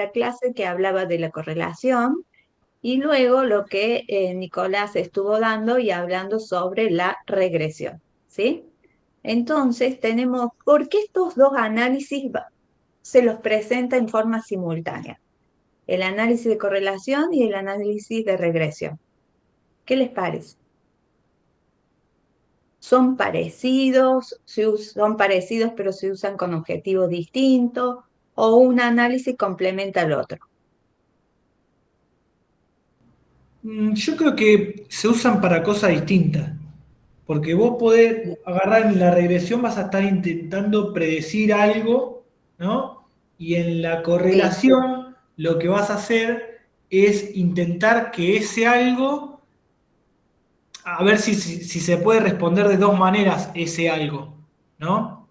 clase que hablaba de la correlación y luego lo que Nicolás estuvo dando y hablando sobre la regresión, ¿sí? Entonces tenemos, ¿por qué estos dos análisis se los presenta en forma simultánea? El análisis de correlación y el análisis de regresión. ¿Qué les parece? ¿Son parecidos? ¿Son parecidos pero se usan con objetivos distintos? ¿O un análisis complementa al otro? Yo creo que se usan para cosas distintas, porque vos podés agarrar en la regresión, vas a estar intentando predecir algo, ¿no? Y en la Sí. correlación lo que vas a hacer es intentar que ese algo, a ver si se puede responder de dos maneras ese algo, ¿no?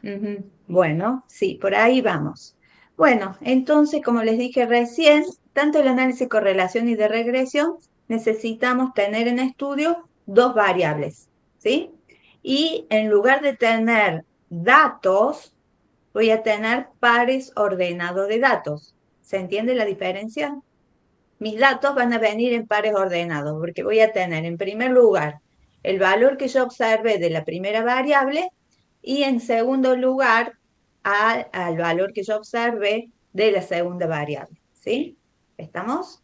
Ujú. Bueno, sí, por ahí vamos. Bueno, entonces, como les dije recién, tanto el análisis de correlación y de regresión necesitamos tener en estudio dos variables, ¿sí? Y en lugar de tener datos, voy a tener pares ordenados de datos. ¿Se entiende la diferencia? Mis datos van a venir en pares ordenados, porque voy a tener en primer lugar el valor que yo observé de la primera variable y en segundo lugar al valor que yo observé de la segunda variable. ¿Sí? ¿Estamos?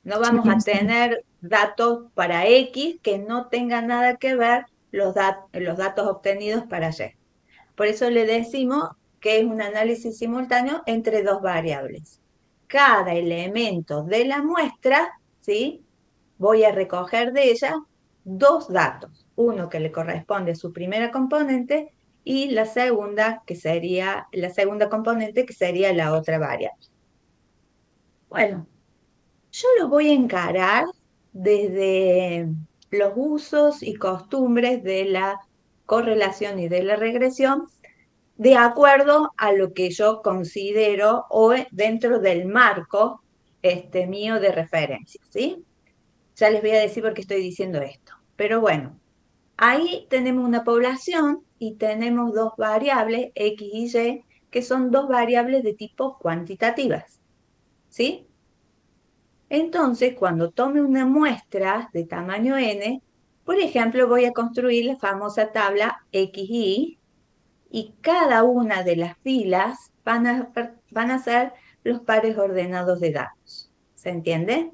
No Sí, vamos a sí. tener datos para X que no tengan nada que ver los datos obtenidos para Y. Por eso le decimos que es un análisis simultáneo entre dos variables. Cada elemento de la muestra, ¿sí? Voy a recoger de ella dos datos. Uno que le corresponde a su primera componente y la segunda, que sería la segunda componente, que sería la otra variable. Bueno, yo lo voy a encarar desde los usos y costumbres de la correlación y de la regresión de acuerdo a lo que yo considero o dentro del marco mío de referencia, ¿sí? Ya les voy a decir por qué estoy diciendo esto. Pero bueno, ahí tenemos una población y tenemos dos variables, X y Y, que son dos variables de tipo cuantitativas, ¿sí? Entonces, cuando tome una muestra de tamaño n, por ejemplo, voy a construir la famosa tabla XY y cada una de las filas van a ser los pares ordenados de datos. ¿Se entiende?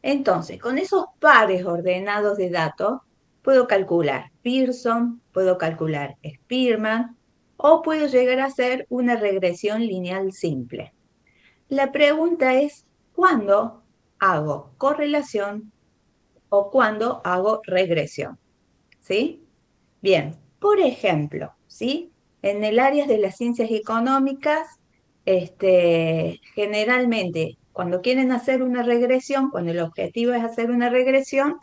Entonces, con esos pares ordenados de datos, puedo calcular Pearson, puedo calcular Spearman o puedo llegar a hacer una regresión lineal simple. La pregunta es, ¿cuándo hago correlación o cuándo hago regresión? ¿Sí? Bien, por ejemplo, ¿sí? En el área de las ciencias económicas, generalmente cuando quieren hacer una regresión, cuando el objetivo es hacer una regresión,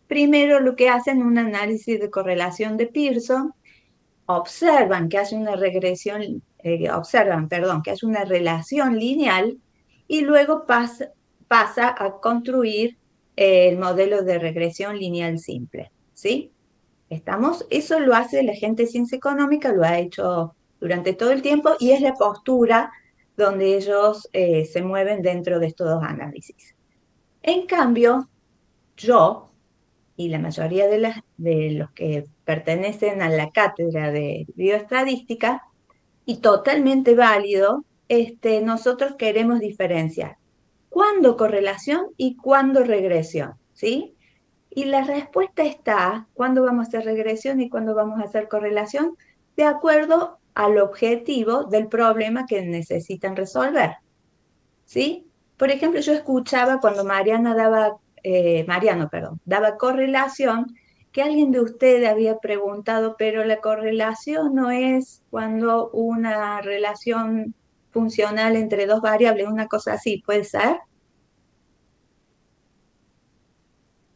primero lo que hacen es un análisis de correlación de Pearson, observan que hace una regresión, observan, perdón, que hace una relación lineal y luego pasa a construir el modelo de regresión lineal simple, ¿sí? ¿Estamos? Eso lo hace la gente de ciencia económica, lo ha hecho durante todo el tiempo y es la postura donde ellos se mueven dentro de estos dos análisis. En cambio, yo y la mayoría de los que pertenecen a la cátedra de bioestadística, y totalmente válido, nosotros queremos diferenciar cuándo correlación y cuándo regresión, ¿sí? Y la respuesta está, ¿cuándo vamos a hacer regresión y cuándo vamos a hacer correlación? De acuerdo al objetivo del problema que necesitan resolver, ¿sí? Por ejemplo, yo escuchaba cuando Mariano, perdón, daba correlación, que alguien de ustedes había preguntado, pero la correlación no es cuando una relación funcional entre dos variables, una cosa así, ¿puede ser?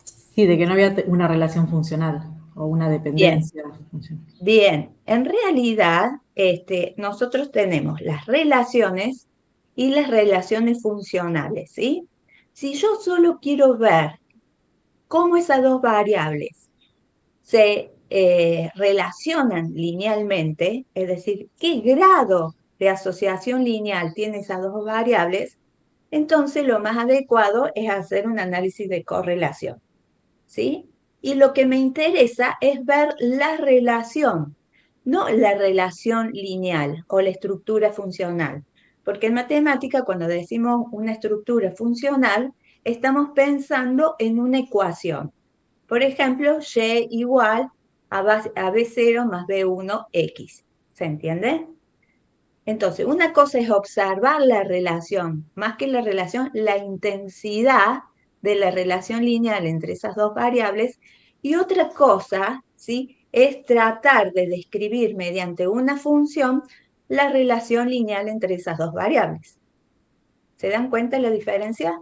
Sí, de que no había una relación funcional o una Bien. dependencia funcional. Bien, en realidad, nosotros tenemos las relaciones y las relaciones funcionales, ¿sí? Si yo solo quiero ver cómo esas dos variables se relacionan linealmente, es decir, qué grado de asociación lineal tiene esas dos variables, entonces lo más adecuado es hacer un análisis de correlación, ¿sí? Y lo que me interesa es ver la relación, no la relación lineal o la estructura funcional. Porque en matemática, cuando decimos una estructura funcional, estamos pensando en una ecuación. Por ejemplo, y igual a B0 más B1x. ¿Se entiende? Entonces, una cosa es observar la relación, más que la relación, la intensidad de la relación lineal entre esas dos variables, y otra cosa, ¿sí?, es tratar de describir mediante una función la relación lineal entre esas dos variables. ¿Se dan cuenta de la diferencia?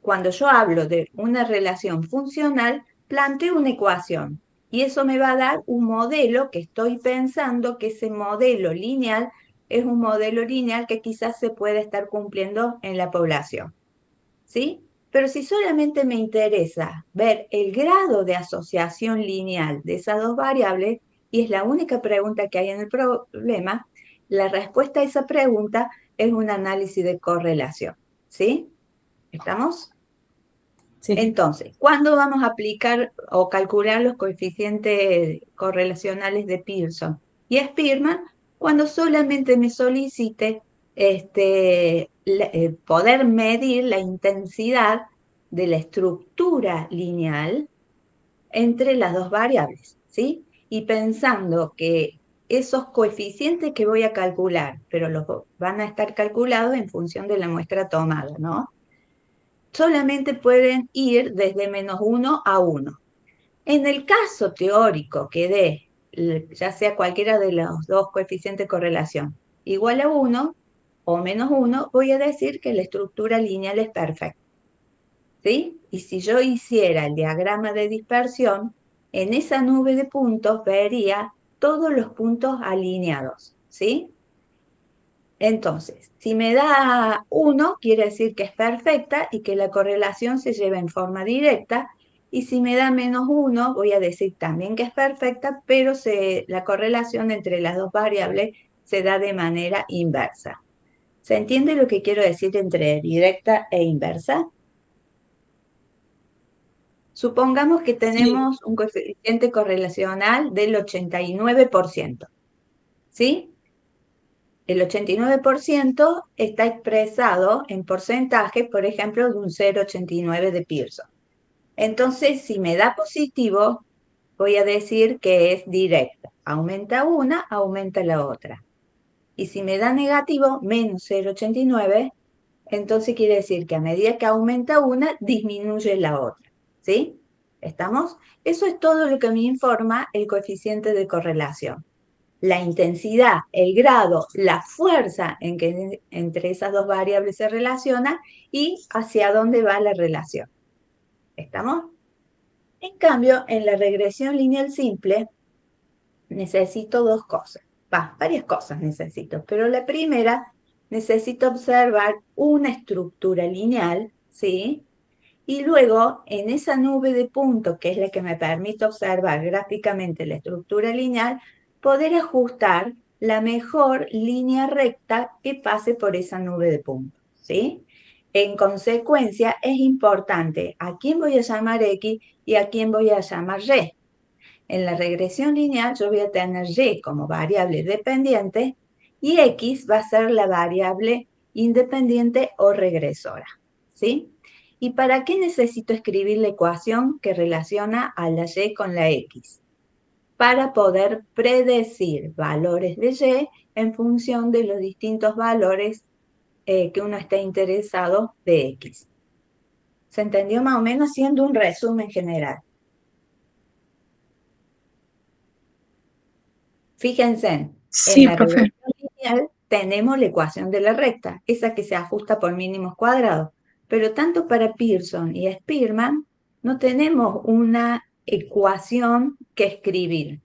Cuando yo hablo de una relación funcional, planteo una ecuación y eso me va a dar un modelo que estoy pensando que ese modelo lineal es un modelo lineal que quizás se puede estar cumpliendo en la población, ¿sí? Pero si solamente me interesa ver el grado de asociación lineal de esas dos variables, y es la única pregunta que hay en el problema, la respuesta a esa pregunta es un análisis de correlación, ¿sí? ¿Estamos? Sí. Entonces, ¿cuándo vamos a aplicar o calcular los coeficientes correlacionales de Pearson y Spearman? Cuando solamente me solicite poder medir la intensidad de la estructura lineal entre las dos variables, ¿sí? Y pensando que esos coeficientes que voy a calcular, pero los van a estar calculados en función de la muestra tomada, ¿no? Solamente pueden ir desde -1 a 1. En el caso teórico que dé, ya sea cualquiera de los dos coeficientes de correlación, igual a 1 o -1, voy a decir que la estructura lineal es perfecta, ¿sí? Y si yo hiciera el diagrama de dispersión, en esa nube de puntos vería todos los puntos alineados, ¿sí? Entonces, si me da 1, quiere decir que es perfecta y que la correlación se lleva en forma directa. Y si me da -1, voy a decir también que es perfecta, pero la correlación entre las dos variables se da de manera inversa. ¿Se entiende lo que quiero decir entre directa e inversa? Supongamos que Sí. tenemos un coeficiente correlacional del 89%, ¿sí? El 89% está expresado en porcentaje, por ejemplo, de un 0,89 de Pearson. Entonces, si me da positivo, voy a decir que es directa. Aumenta una, aumenta la otra. Y si me da negativo, menos 0,89, entonces quiere decir que a medida que aumenta una, disminuye la otra. ¿Sí? ¿Estamos? Eso es todo lo que me informa el coeficiente de correlación. La intensidad, el grado, la fuerza en que entre esas dos variables se relaciona y hacia dónde va la relación. ¿Estamos? En cambio, en la regresión lineal simple, necesito dos cosas. Varias cosas necesito, pero la primera, necesito observar una estructura lineal, ¿sí? Y luego, en esa nube de puntos, que es la que me permite observar gráficamente la estructura lineal, poder ajustar la mejor línea recta que pase por esa nube de puntos, ¿sí? En consecuencia, es importante a quién voy a llamar X y a quién voy a llamar Y. En la regresión lineal yo voy a tener Y como variable dependiente y X va a ser la variable independiente o regresora, ¿sí? ¿Y para qué necesito escribir la ecuación que relaciona a la Y con la X? Para poder predecir valores de Y en función de los distintos valores que uno esté interesado de X. ¿Se entendió más o menos haciendo un resumen general? Fíjense, en Sí, la profe. regresión lineal tenemos la ecuación de la recta, esa que se ajusta por mínimos cuadrados, pero tanto para Pearson y Spearman no tenemos una ecuación que escribir.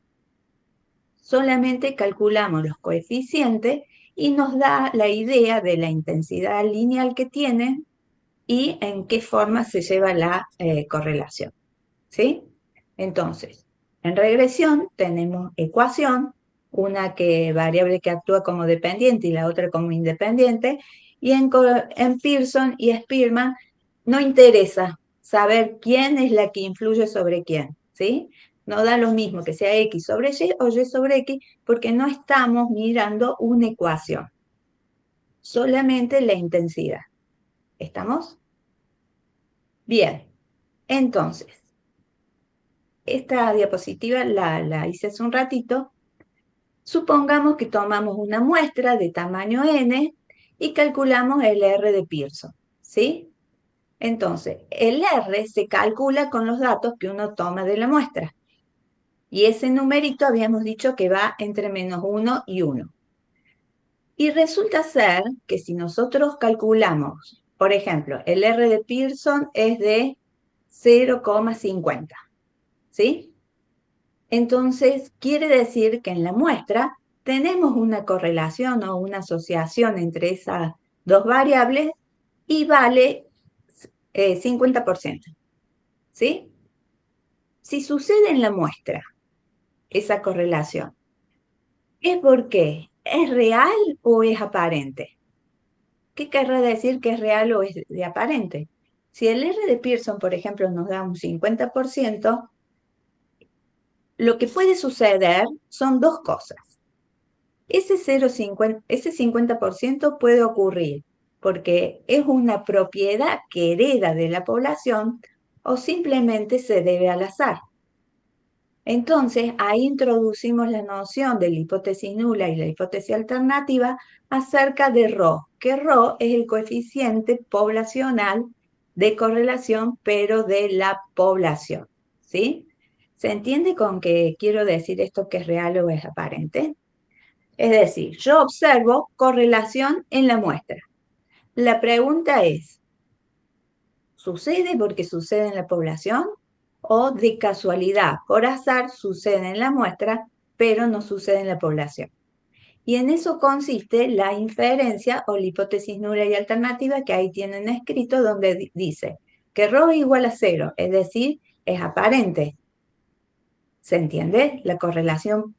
Solamente calculamos los coeficientes y nos da la idea de la intensidad lineal que tienen y en qué forma se lleva la correlación, ¿sí? Entonces, En regresión tenemos ecuación, una variable que actúa como dependiente y la otra como independiente, y en Pearson y Spearman no interesa saber quién es la que influye sobre quién, ¿sí? No da lo mismo que sea X sobre Y o Y sobre X, porque no estamos mirando una ecuación, solamente la intensidad. ¿Estamos? Bien, entonces, esta diapositiva la hice hace un ratito. Supongamos que tomamos una muestra de tamaño n y calculamos el R de Pearson, ¿sí? Entonces, el R se calcula con los datos que uno toma de la muestra. Y ese numerito habíamos dicho que va entre -1 y 1. Y resulta ser que si nosotros calculamos, por ejemplo, el R de Pearson es de 0,50, ¿sí? Entonces, quiere decir que en la muestra tenemos una correlación o una asociación entre esas dos variables y vale 50%, ¿sí? Si sucede en la muestra esa correlación, ¿es porque es real o es aparente? ¿Qué querrá decir que es real o es de aparente? Si el R de Pearson, por ejemplo, nos da un 50%, lo que puede suceder son dos cosas. Ese 50% puede ocurrir porque es una propiedad que hereda de la población o simplemente se debe al azar. Entonces, ahí introducimos la noción de la hipótesis nula y la hipótesis alternativa acerca de Rho, que Rho es el coeficiente poblacional de correlación, pero de la población, ¿sí? ¿Se entiende con qué quiero decir esto que es real o es aparente? Es decir, yo observo correlación en la muestra. La pregunta es, ¿sucede porque sucede en la población? ¿O de casualidad, por azar, sucede en la muestra, pero no sucede en la población? Y en eso consiste la inferencia o la hipótesis nula y alternativa que ahí tienen escrito, donde dice que ρ es igual a 0, es decir, es aparente. ¿Se entiende? La correlación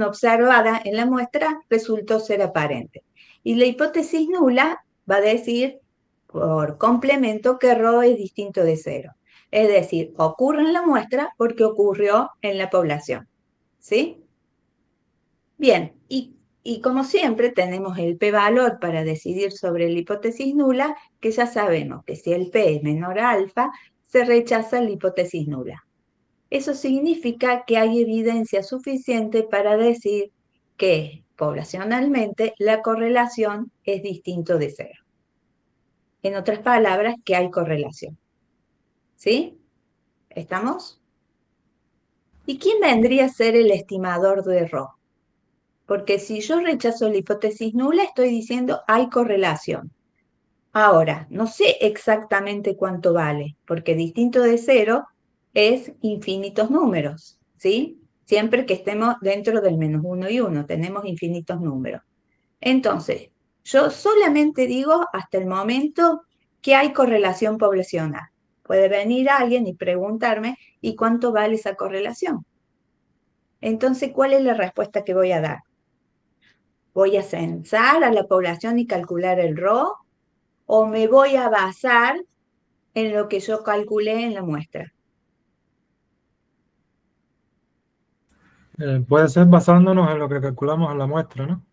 observada en la muestra resultó ser aparente. Y la hipótesis nula va a decir, por complemento, que ρ es distinto de 0. Es decir, ocurre en la muestra porque ocurrió en la población. ¿Sí? Bien, y como siempre tenemos el p-valor para decidir sobre la hipótesis nula, que ya sabemos que si el p es menor a alfa, se rechaza la hipótesis nula. Eso significa que hay evidencia suficiente para decir que poblacionalmente la correlación es distinto de 0. En otras palabras, que hay correlación. ¿Sí? ¿Estamos? ¿Y quién vendría a ser el estimador de ρ? Porque si yo rechazo la hipótesis nula, estoy diciendo hay correlación. Ahora, no sé exactamente cuánto vale, porque distinto de 0 es infinitos números, ¿sí? Siempre que estemos dentro del -1 y 1, tenemos infinitos números. Entonces, yo solamente digo hasta el momento que hay correlación poblacional. Puede venir alguien y preguntarme, ¿y cuánto vale esa correlación? Entonces, ¿cuál es la respuesta que voy a dar? ¿Voy a censar a la población y calcular el ρ? ¿O me voy a basar en lo que yo calculé en la muestra? Puede ser basándonos en lo que calculamos en la muestra, ¿no?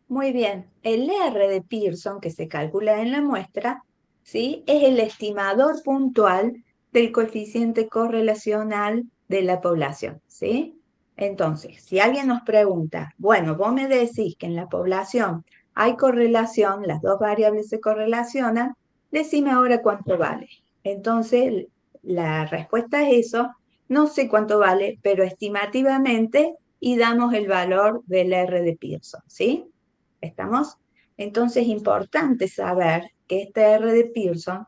Muy bien, el R de Pearson que se calcula en la muestra, ¿sí?, es el estimador puntual del coeficiente correlacional de la población, ¿sí? Entonces, si alguien nos pregunta, bueno, vos me decís que en la población hay correlación, las dos variables se correlacionan, decime ahora cuánto vale. Entonces, la respuesta es eso, no sé cuánto vale, pero estimativamente, y damos el valor del R de Pearson, ¿sí? ¿Estamos? Entonces es importante saber que este R de Pearson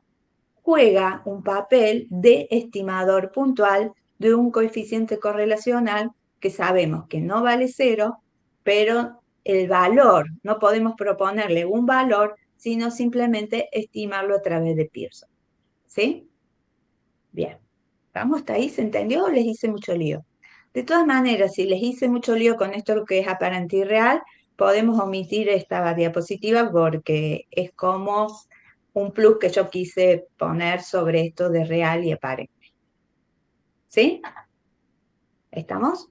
juega un papel de estimador puntual de un coeficiente correlacional que sabemos que no vale 0, pero el valor, no podemos proponerle un valor, sino simplemente estimarlo a través de Pearson. ¿Sí? Bien. ¿Vamos hasta ahí? ¿Se entendió o les hice mucho lío? De todas maneras, si les hice mucho lío con esto lo que es aparente y real, podemos omitir esta diapositiva porque es como un plus que yo quise poner sobre esto de real y aparente. ¿Sí? ¿Estamos?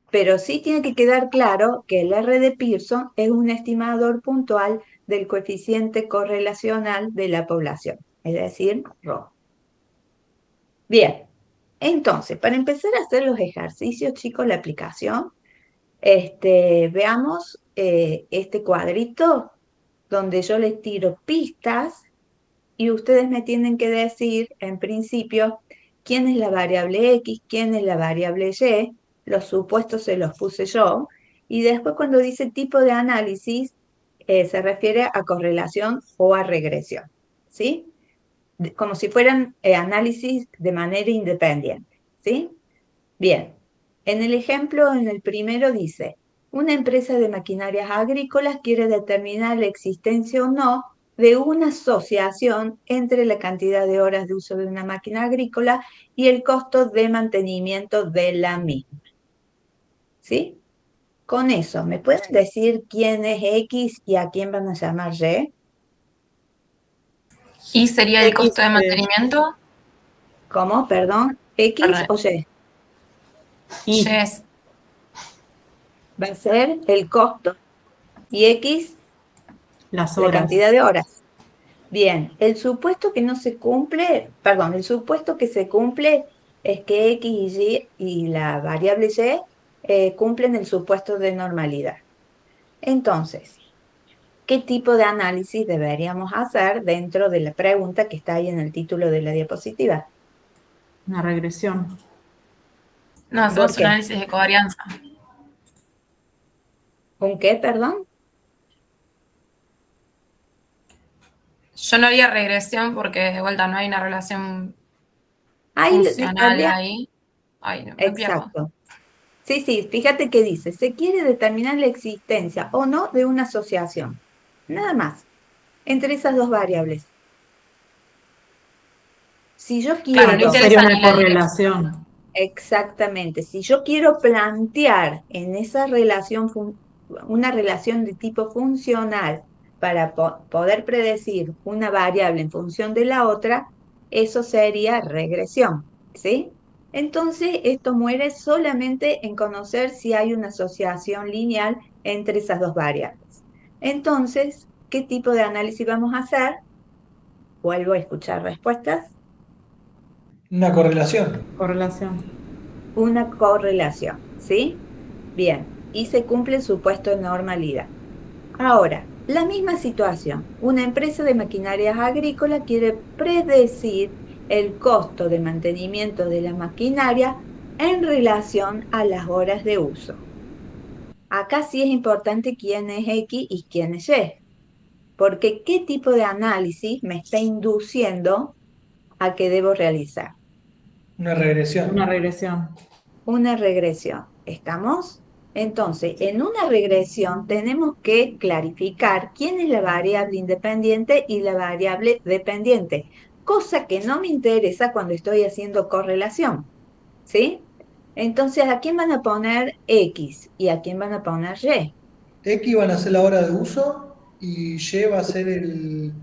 Pero sí tiene que quedar claro que el R de Pearson es un estimador puntual del coeficiente correlacional de la población, es decir, ρ. Bien, entonces, para empezar a hacer los ejercicios, chicos, la aplicación, veamos este cuadrito donde yo les tiro pistas y ustedes me tienen que decir, en principio, quién es la variable X, quién es la variable Y, los supuestos se los puse yo, y después cuando dice tipo de análisis, se refiere a correlación o a regresión, ¿sí? Como si fueran análisis de manera independiente, ¿sí? Bien, en el ejemplo, en el primero dice, una empresa de maquinarias agrícolas quiere determinar la existencia o no de una asociación entre la cantidad de horas de uso de una máquina agrícola y el costo de mantenimiento de la misma. ¿Sí? Con eso, ¿me pueden decir quién es X y a quién van a llamar Y? ¿Y sería el X, costo de mantenimiento? ¿Cómo? Perdón. ¿X o Y? Y Yes. Va a ser el costo y X las la horas. cantidad de horas. Bien, el supuesto que no se cumple, perdón, el supuesto que se cumple es que X y Y y la variable Y cumplen el supuesto de normalidad. Entonces, ¿qué tipo de análisis deberíamos hacer dentro de la pregunta que está ahí en el título de la diapositiva? Una regresión. No, ¿Por hacemos un qué? análisis de covarianza. ¿Un qué, perdón? Yo no haría regresión porque de vuelta no hay una relación Ahí funcional habría, ahí. Ay, no, me pierdo. exacto. Sí, sí, fíjate que dice, se quiere determinar la existencia o no de una asociación. Nada más, entre esas dos variables. Si yo Claro, no Entonces quiero, sería interesa una ni la dirección. correlación. exactamente, si yo quiero plantear en esa relación una relación de tipo funcional para poder predecir una variable en función de la otra, eso sería regresión, ¿sí? Entonces, esto muere solamente en conocer si hay una asociación lineal entre esas dos variables. Entonces, ¿qué tipo de análisis vamos a hacer? Vuelvo a escuchar respuestas. Una correlación. Correlación. Una correlación, ¿sí? Bien, y se cumple el supuesto de normalidad. Ahora, la misma situación. Una empresa de maquinarias agrícolas quiere predecir el costo de mantenimiento de la maquinaria en relación a las horas de uso. Acá sí es importante quién es X y quién es Y, porque qué tipo de análisis me está induciendo a que debo realizar. Una regresión. Una regresión. Una regresión. ¿Estamos? Entonces, en una regresión tenemos que clarificar quién es la variable independiente y la variable dependiente, cosa que no me interesa cuando estoy haciendo correlación, ¿sí? Entonces, ¿a quién van a poner X y a quién van a poner Y? X van a ser la hora de uso y Y va a ser el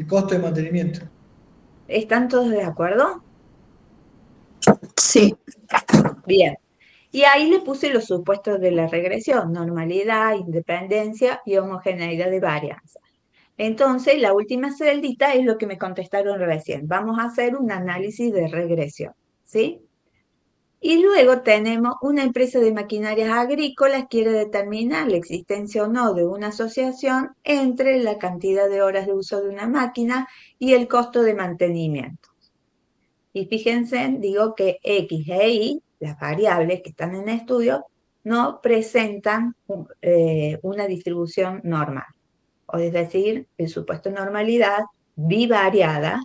costo de mantenimiento. ¿Están todos de acuerdo? Sí. Bien. Y ahí le puse los supuestos de la regresión: normalidad, independencia y homogeneidad de varianza. Entonces, la última celdita es lo que me contestaron recién. Vamos a hacer un análisis de regresión, ¿sí? Y luego tenemos una empresa de maquinarias agrícolas quiere determinar la existencia o no de una asociación entre la cantidad de horas de uso de una máquina y el costo de mantenimiento. Y fíjense, digo que X e Y, las variables que están en estudio, no presentan una distribución normal. O es decir, el supuesto de normalidad bivariada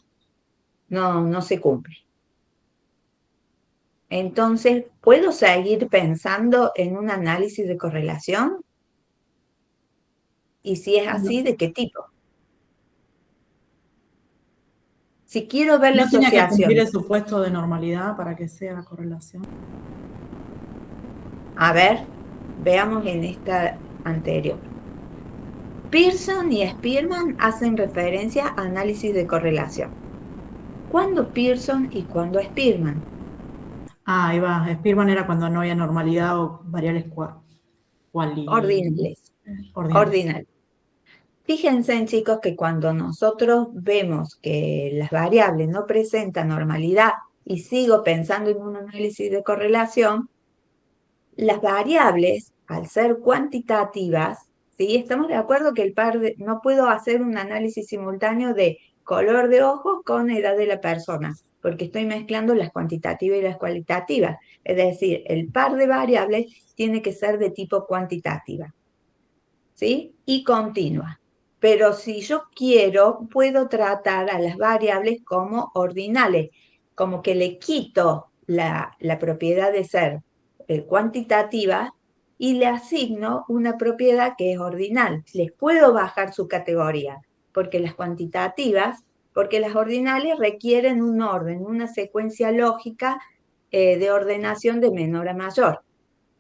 no se cumple. Entonces, ¿puedo seguir pensando en un análisis de correlación? Y si es así, ¿de qué tipo? Si quiero ver la ¿No tenía que cumplir asociación, el supuesto de normalidad para que sea correlación? a ver, veamos en esta anterior. Pearson y Spearman hacen referencia a análisis de correlación. ¿Cuándo Pearson y cuándo Spearman? Ah, ahí va. Spearman era cuando no había normalidad o variables Ordinales. ordinales. Ordinal. Fíjense, chicos, que cuando nosotros vemos que las variables no presentan normalidad y sigo pensando en un análisis de correlación, las variables, al ser cuantitativas, ¿sí? Estamos de acuerdo que no puedo hacer un análisis simultáneo de color de ojos con edad de la persona, porque estoy mezclando las cuantitativas y las cualitativas. Es decir, el par de variables tiene que ser de tipo cuantitativa, ¿sí? Y continua. Pero si yo quiero, puedo tratar a las variables como ordinales, como que le quito la propiedad de ser cuantitativa y le asigno una propiedad que es ordinal. Les puedo bajar su categoría, porque las cuantitativas, porque las ordinales requieren un orden, una secuencia lógica de ordenación de menor a mayor.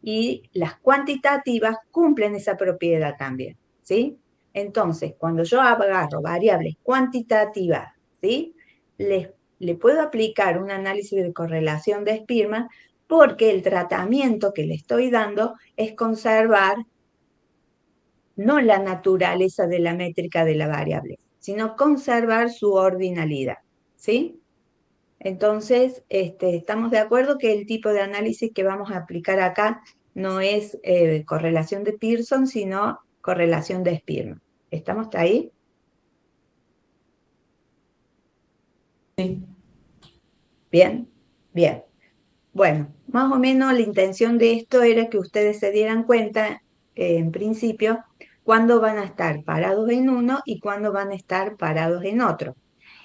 Y las cuantitativas cumplen esa propiedad también, ¿sí? Entonces, cuando yo agarro variables cuantitativas, ¿sí? Le puedo aplicar un análisis de correlación de Spearman porque el tratamiento que le estoy dando es conservar no la naturaleza de la métrica de la variable, sino conservar su ordinalidad, ¿sí? Entonces, estamos de acuerdo que el tipo de análisis que vamos a aplicar acá no es correlación de Pearson, sino correlación de Spearman. ¿Estamos ahí? Sí. Bien, bien. Bueno, más o menos la intención de esto era que ustedes se dieran cuenta, en principio, cuándo van a estar parados en uno y cuándo van a estar parados en otro.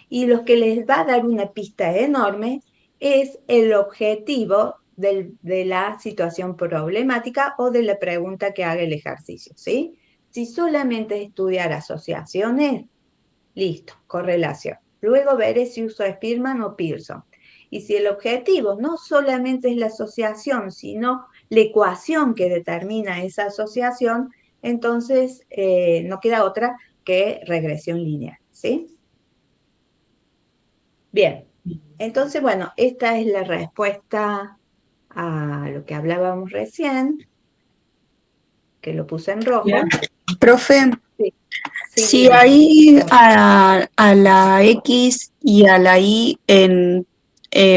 Y lo que les va a dar una pista enorme es el objetivo de la situación problemática o de la pregunta que haga el ejercicio, ¿sí? Si solamente estudiar asociaciones, listo, correlación. Luego veré si uso Spearman o Pearson. Y si el objetivo no solamente es la asociación, sino la ecuación que determina esa asociación, entonces no queda otra que regresión lineal, ¿sí? Bien, entonces, bueno, esta es la respuesta a lo que hablábamos recién, que lo puse en rojo. Profe, Sí, sí, si dígame. hay a la X y a la Y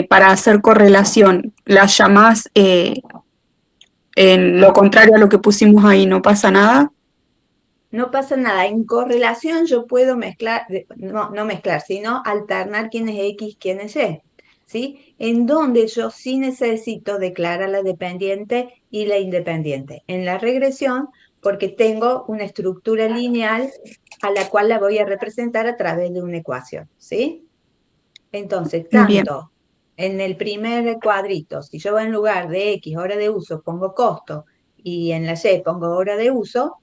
para hacer correlación, las llamás en lo contrario a lo que pusimos ahí, ¿no pasa nada? No pasa nada. En correlación yo puedo mezclar, no mezclar, sino alternar quién es X, quién es Y. ¿Sí? En donde yo sí necesito declarar la dependiente y la independiente. En la regresión, porque tengo una estructura lineal a la cual la voy a representar a través de una ecuación. ¿Sí? Entonces, Bien, tanto en el primer cuadrito, si yo en lugar de X hora de uso pongo costo y en la Y pongo hora de uso,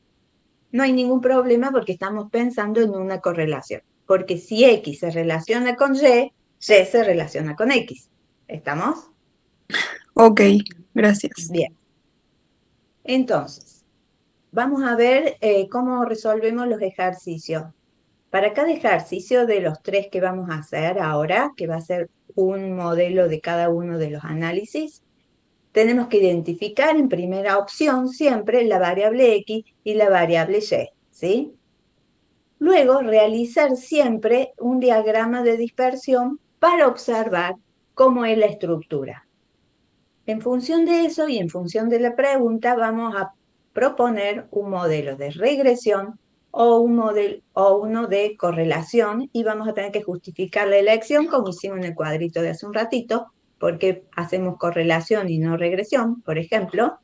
no hay ningún problema porque estamos pensando en una correlación. Porque si X se relaciona con Y se relaciona con X. ¿Estamos? ok, gracias. Bien. Entonces, vamos a ver cómo resolvemos los ejercicios. Para cada ejercicio de los tres que vamos a hacer ahora, que va a ser un modelo de cada uno de los análisis, tenemos que identificar en primera opción siempre la variable X y la variable Y, ¿sí? Luego, realizar siempre un diagrama de dispersión para observar cómo es la estructura. En función de eso y en función de la pregunta, vamos a proponer un modelo de regresión o uno de correlación y vamos a tener que justificar la elección como hicimos en el cuadrito de hace un ratito, porque hacemos correlación y no regresión, por ejemplo.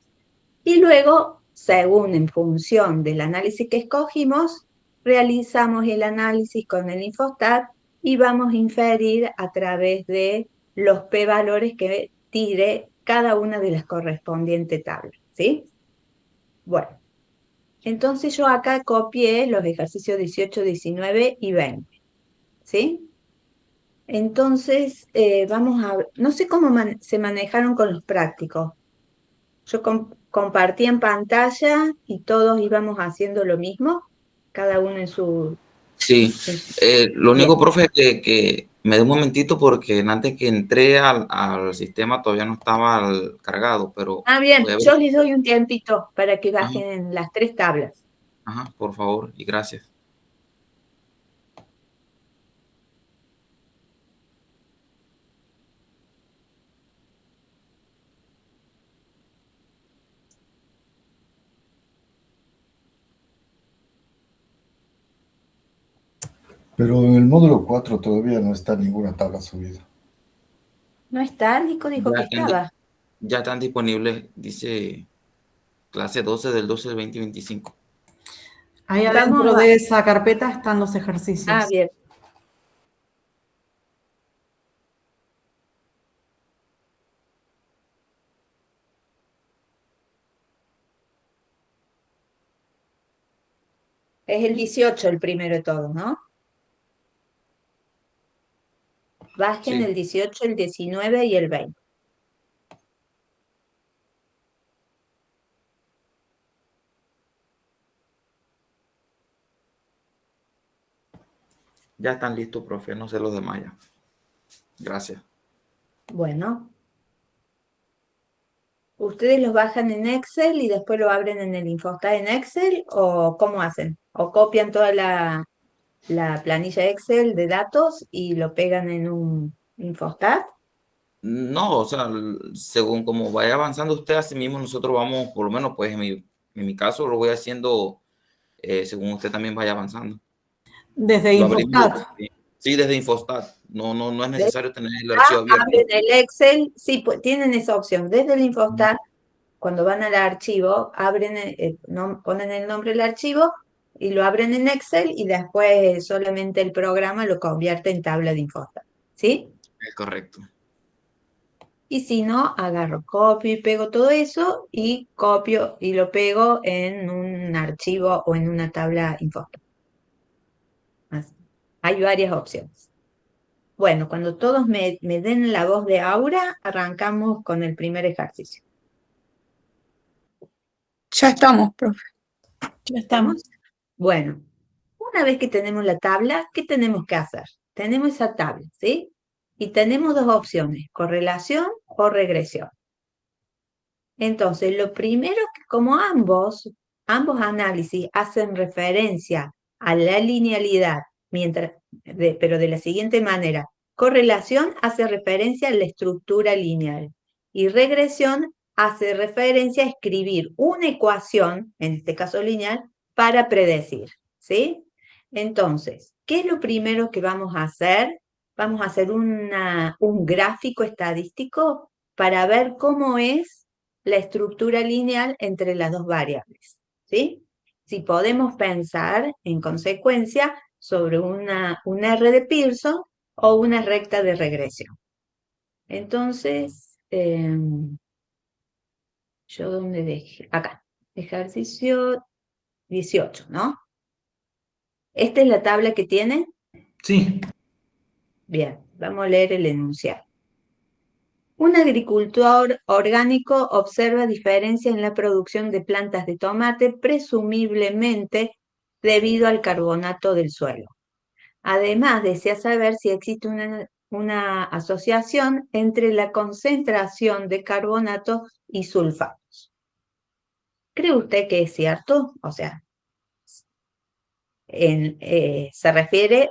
Y luego, según en función del análisis que escogimos, realizamos el análisis con el Infostat y vamos a inferir a través de los p-valores que tire cada una de las correspondientes tablas, ¿sí? Bueno, entonces yo acá copié los ejercicios 18, 19 y 20, ¿sí? Entonces, no sé cómo se manejaron con los prácticos. Yo compartí en pantalla y todos íbamos haciendo lo mismo, cada uno en su... Sí, en su- lo Bien. único, profe, que me dé un momentito porque antes que entré al sistema todavía no estaba cargado, pero Bien, voy a ver. yo les doy un tiempito para que Ajá, bajen en las 3 tablas. ajá, por favor, y gracias. Pero en el módulo 4 todavía no está ninguna tabla subida. ¿No está? Nico dijo Ya que están, estaba. ya están disponibles, dice clase 12 del 12 del 2025. Ahí Vamos adentro a... de esa carpeta están los ejercicios. Bien. Es el 18 el primero de todos, ¿no? Bajen Sí, el 18, el 19 y el 20. ya están listos, profe, no sé los demás ya. Gracias. Bueno, ¿ustedes los bajan en Excel y después lo abren en el Infostat en Excel o cómo hacen? ¿O copian toda la planilla Excel de datos y lo pegan en un Infostat? No, o sea, según como vaya avanzando usted, así mismo nosotros vamos, por lo menos, pues en mi caso lo voy haciendo según usted también vaya avanzando. Desde Lo abrimos, Infostat. sí, desde Infostat. No es Desde necesario tener el archivo abierto. abren el Excel, sí, pues tienen esa opción. Desde el Infostat, cuando van al archivo, ponen el nombre del archivo y lo abren en Excel y después solamente el programa lo convierte en tabla de Infostat. ¿Sí? Es correcto. Y si no, agarro, copio y pego todo eso y copio y lo pego en un archivo o en una tabla Infostat. Así. Hay varias opciones. Bueno, cuando todos me den la voz de Aura, arrancamos con el primer ejercicio. Ya estamos, profe. Ya estamos. Bueno, una vez que tenemos la tabla, ¿qué tenemos que hacer? Tenemos esa tabla, ¿sí? Y tenemos dos opciones, correlación o regresión. Entonces, lo primero que como ambos análisis hacen referencia a la linealidad, pero de la siguiente manera, correlación hace referencia a la estructura lineal y regresión hace referencia a escribir una ecuación, en este caso lineal, para predecir, ¿sí? Entonces, ¿qué es lo primero que vamos a hacer? Vamos a hacer un gráfico estadístico para ver cómo es la estructura lineal entre las dos variables, ¿sí? Si podemos pensar, en consecuencia, sobre un R de Pearson o una recta de regresión. Entonces, ¿yo dónde dejé? Acá, ejercicio 18, ¿no? ¿Esta es la tabla que tiene? Sí, Bien, vamos a leer el enunciado. Un agricultor orgánico observa diferencias en la producción de plantas de tomate, presumiblemente debido al carbonato del suelo. Además, desea saber si existe una asociación entre la concentración de carbonato y sulfatos. ¿Cree usted que es cierto? O sea, se refiere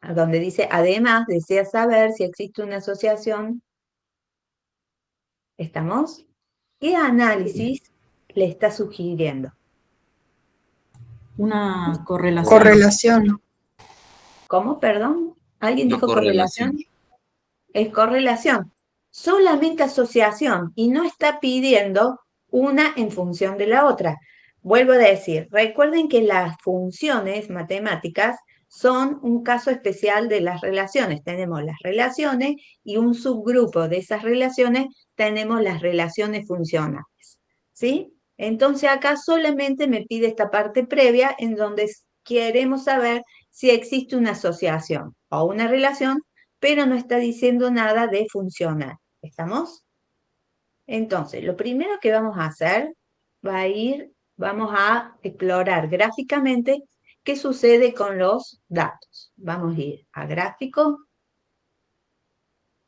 a donde dice, además, desea saber si existe una asociación. ¿Estamos? ¿Qué análisis le está sugiriendo? Una correlación. Correlación. ¿Cómo? Perdón. ¿Alguien No dijo correlación? correlación. Es correlación. Solamente asociación y no está pidiendo una en función de la otra. Vuelvo a decir, recuerden que las funciones matemáticas son un caso especial de las relaciones. Tenemos las relaciones y un subgrupo de esas relaciones tenemos las relaciones funcionales. ¿Sí? Entonces acá solamente me pide esta parte previa en donde queremos saber si existe una asociación o una relación pero no está diciendo nada de funcional. ¿Estamos? Entonces, lo primero que vamos a hacer vamos a explorar gráficamente qué sucede con los datos. Vamos a ir a gráfico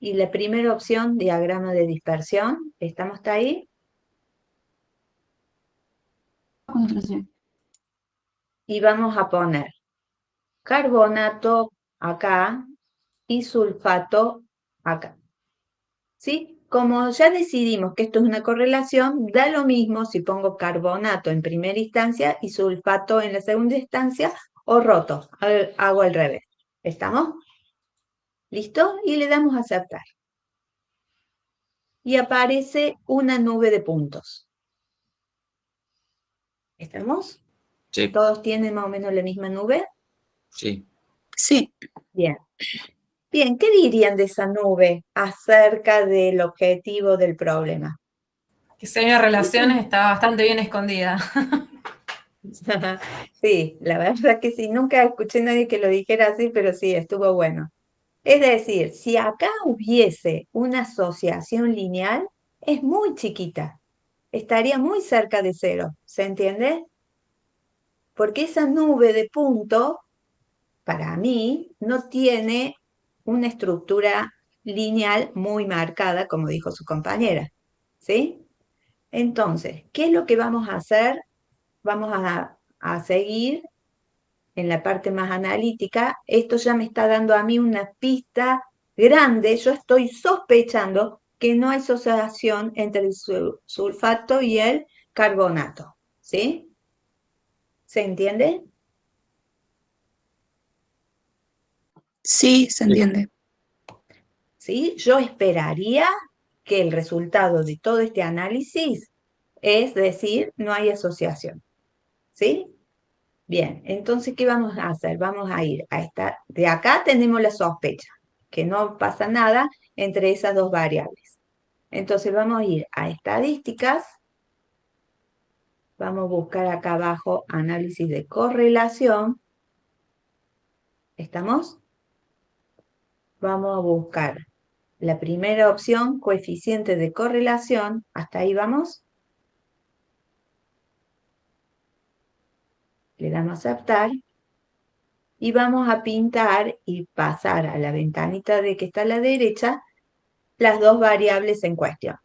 y la primera opción, diagrama de dispersión. ¿Estamos hasta ahí? Y vamos a poner carbonato acá y sulfato acá. ¿Sí? Como ya decidimos que esto es una correlación, da lo mismo si pongo carbonato en primera instancia y sulfato en la segunda instancia o roto. Hago al revés. ¿Estamos? ¿Listo? Y le damos a aceptar. Y aparece una nube de puntos. ¿Estamos? Sí, ¿Todos tienen más o menos la misma nube? sí. Sí, Bien. Bien, ¿qué dirían de esa nube acerca del objetivo del problema? Que si hay una relación está bastante bien escondida. Sí, la verdad que sí, nunca escuché a nadie que lo dijera así, pero sí, estuvo bueno. Es decir, si acá hubiese una asociación lineal, es muy chiquita, estaría muy cerca de cero, ¿se entiende? Porque esa nube de punto, para mí, no tiene una estructura lineal muy marcada, como dijo su compañera, ¿sí? Entonces, ¿qué es lo que vamos a hacer? Vamos a seguir en la parte más analítica. Esto ya me está dando a mí una pista grande. Yo estoy sospechando que no hay asociación entre el sulfato y el carbonato. ¿Sí? ¿Se entiende? sí, se entiende. ¿Sí? Yo esperaría que el resultado de todo este análisis es decir, no hay asociación. ¿Sí? Bien, entonces, ¿qué vamos a hacer? Vamos a ir a esta, de acá tenemos la sospecha, que no pasa nada entre esas dos variables. Entonces vamos a ir a estadísticas, vamos a buscar acá abajo análisis de correlación. ¿Estamos? Vamos a buscar la primera opción, coeficiente de correlación. ¿Hasta ahí vamos? Le damos a aceptar. Y vamos a pintar y pasar a la ventanita de que está a la derecha las dos variables en cuestión.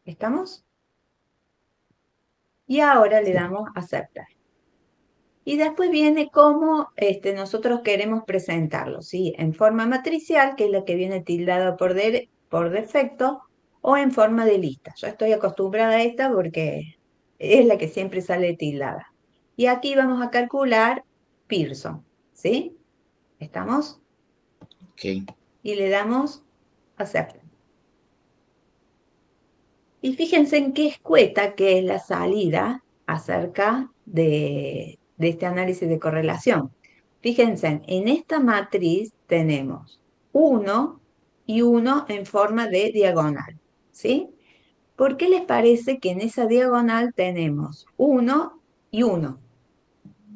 ¿Estamos? Y ahora le damos a aceptar. Y después viene cómo nosotros queremos presentarlo, ¿sí? En forma matricial, que es la que viene tildada por defecto, o en forma de lista. Yo estoy acostumbrada a esta porque es la que siempre sale tildada. Y aquí vamos a calcular Pearson, ¿sí? ¿Estamos? Ok. Y le damos aceptar. Y fíjense en qué escueta que es la salida acerca de este análisis de correlación. Fíjense, en esta matriz tenemos 1 y 1 en forma de diagonal, ¿sí? ¿Por qué les parece que en esa diagonal tenemos 1 y 1?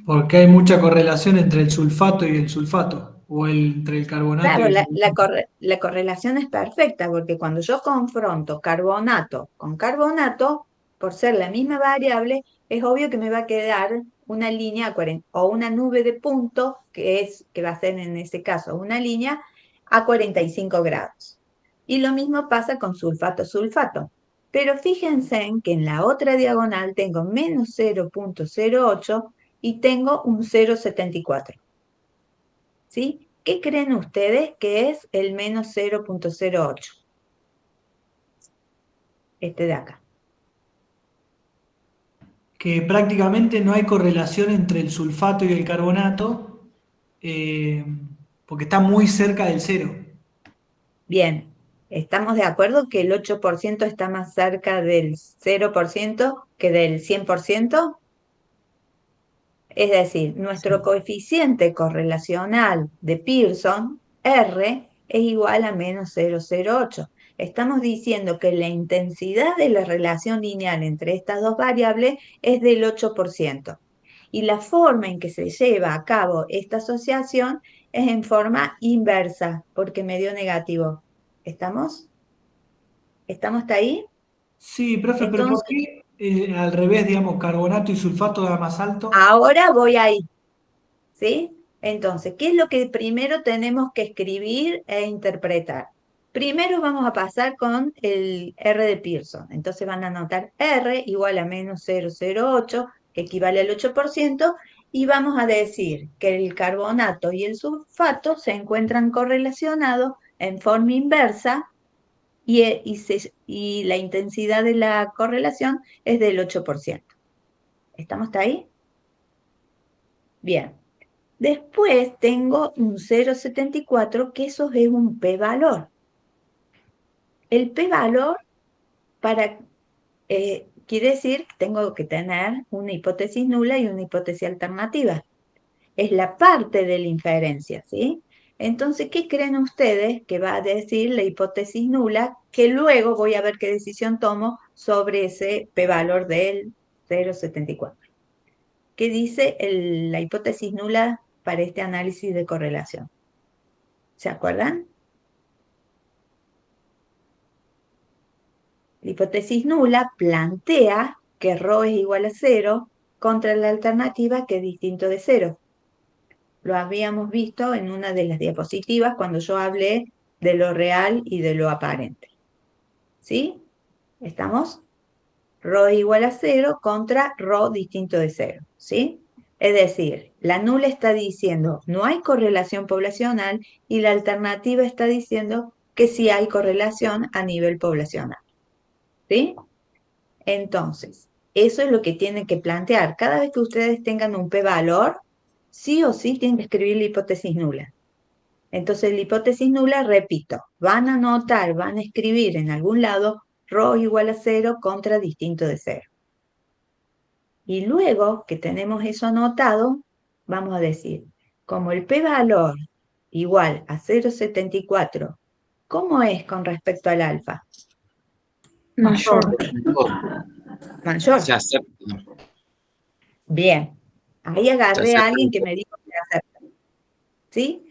Porque hay mucha correlación entre el sulfato y el sulfato, o entre el carbonato y Claro, el la correlación es perfecta porque cuando yo confronto carbonato con carbonato, por ser la misma variable, es obvio que me va a quedar una línea o una nube de puntos, que va a ser en ese caso una línea a 45 grados. Y lo mismo pasa con sulfato-sulfato. Pero fíjense en que en la otra diagonal tengo menos 0,08 y tengo un 0,74. ¿Sí? ¿Qué creen ustedes que es el menos 0,08? Este de acá. que prácticamente no hay correlación entre el sulfato y el carbonato, porque está muy cerca del cero. Bien, ¿estamos de acuerdo que el 8% está más cerca del 0% que del 100%? Es decir, nuestro coeficiente correlacional de Pearson, R, es igual a menos 0,08. Estamos diciendo que la intensidad de la relación lineal entre estas dos variables es del 8%. Y la forma en que se lleva a cabo esta asociación es en forma inversa, porque me dio negativo. ¿Estamos? ¿Estamos hasta ahí? Sí, profe, pero ¿por Entonces, qué al revés, digamos, carbonato y sulfato da más alto? ahora voy ahí, ¿sí? Entonces, ¿qué es lo que primero tenemos que escribir e interpretar? Primero vamos a pasar con el R de Pearson. Entonces van a anotar R igual a menos 0,08, que equivale al 8%, y vamos a decir que el carbonato y el sulfato se encuentran correlacionados en forma inversa y la intensidad de la correlación es del 8%. ¿Estamos hasta ahí? Bien. Después tengo un 0,74, que eso es un p-valor. El p-valor quiere decir que tengo que tener una hipótesis nula y una hipótesis alternativa. Es la parte de la inferencia, ¿sí? Entonces, ¿qué creen ustedes que va a decir la hipótesis nula? Que luego voy a ver qué decisión tomo sobre ese p-valor del 0,74. ¿Qué dice la hipótesis nula para este análisis de correlación? ¿Se acuerdan? La hipótesis nula plantea que ρ es igual a 0 contra la alternativa que es distinto de 0. Lo habíamos visto en una de las diapositivas cuando yo hablé de lo real y de lo aparente. ¿Sí? ¿Estamos? Ρ es igual a 0 contra ρ distinto de 0. ¿Sí? Es decir, la nula está diciendo no hay correlación poblacional y la alternativa está diciendo que sí hay correlación a nivel poblacional. ¿Sí? Entonces, eso es lo que tienen que plantear. Cada vez que ustedes tengan un p-valor, sí o sí tienen que escribir la hipótesis nula. Entonces, la hipótesis nula, repito, van a anotar, van a escribir en algún lado ρ igual a 0 contra distinto de 0. Y luego que tenemos eso anotado, vamos a decir, como el p-valor igual a 0,74, ¿cómo es con respecto al alfa? Mayor. Mayor. Se acepta. Bien. Ahí Se agarré a acepta. alguien que me dijo que acepta. ¿Sí?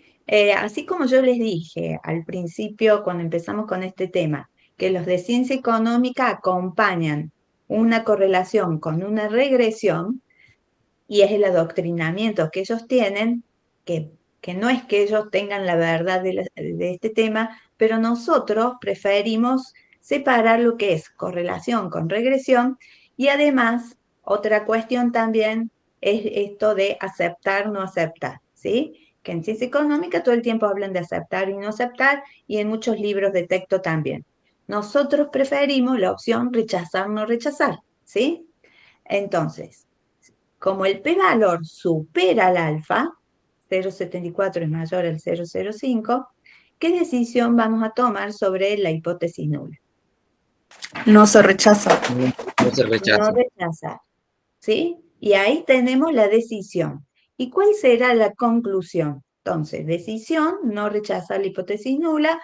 Así como yo les dije al principio cuando empezamos con este tema, que los de ciencia económica acompañan una correlación con una regresión, y es el adoctrinamiento que ellos tienen, que no es que ellos tengan la verdad de este tema, pero nosotros preferimos separar lo que es correlación con regresión, y además otra cuestión también es esto de aceptar, no aceptar, ¿sí? Que en ciencia económica todo el tiempo hablan de aceptar y no aceptar, y en muchos libros de texto también. Nosotros preferimos la opción rechazar, no rechazar, ¿sí? Entonces, como el p-valor supera al alfa, 0,74 es mayor al 0,05, ¿qué decisión vamos a tomar sobre la hipótesis nula? No se rechaza. No se No rechaza. rechazar, ¿sí? Y ahí tenemos la decisión. ¿Y cuál será la conclusión? Entonces, decisión, no rechazar la hipótesis nula,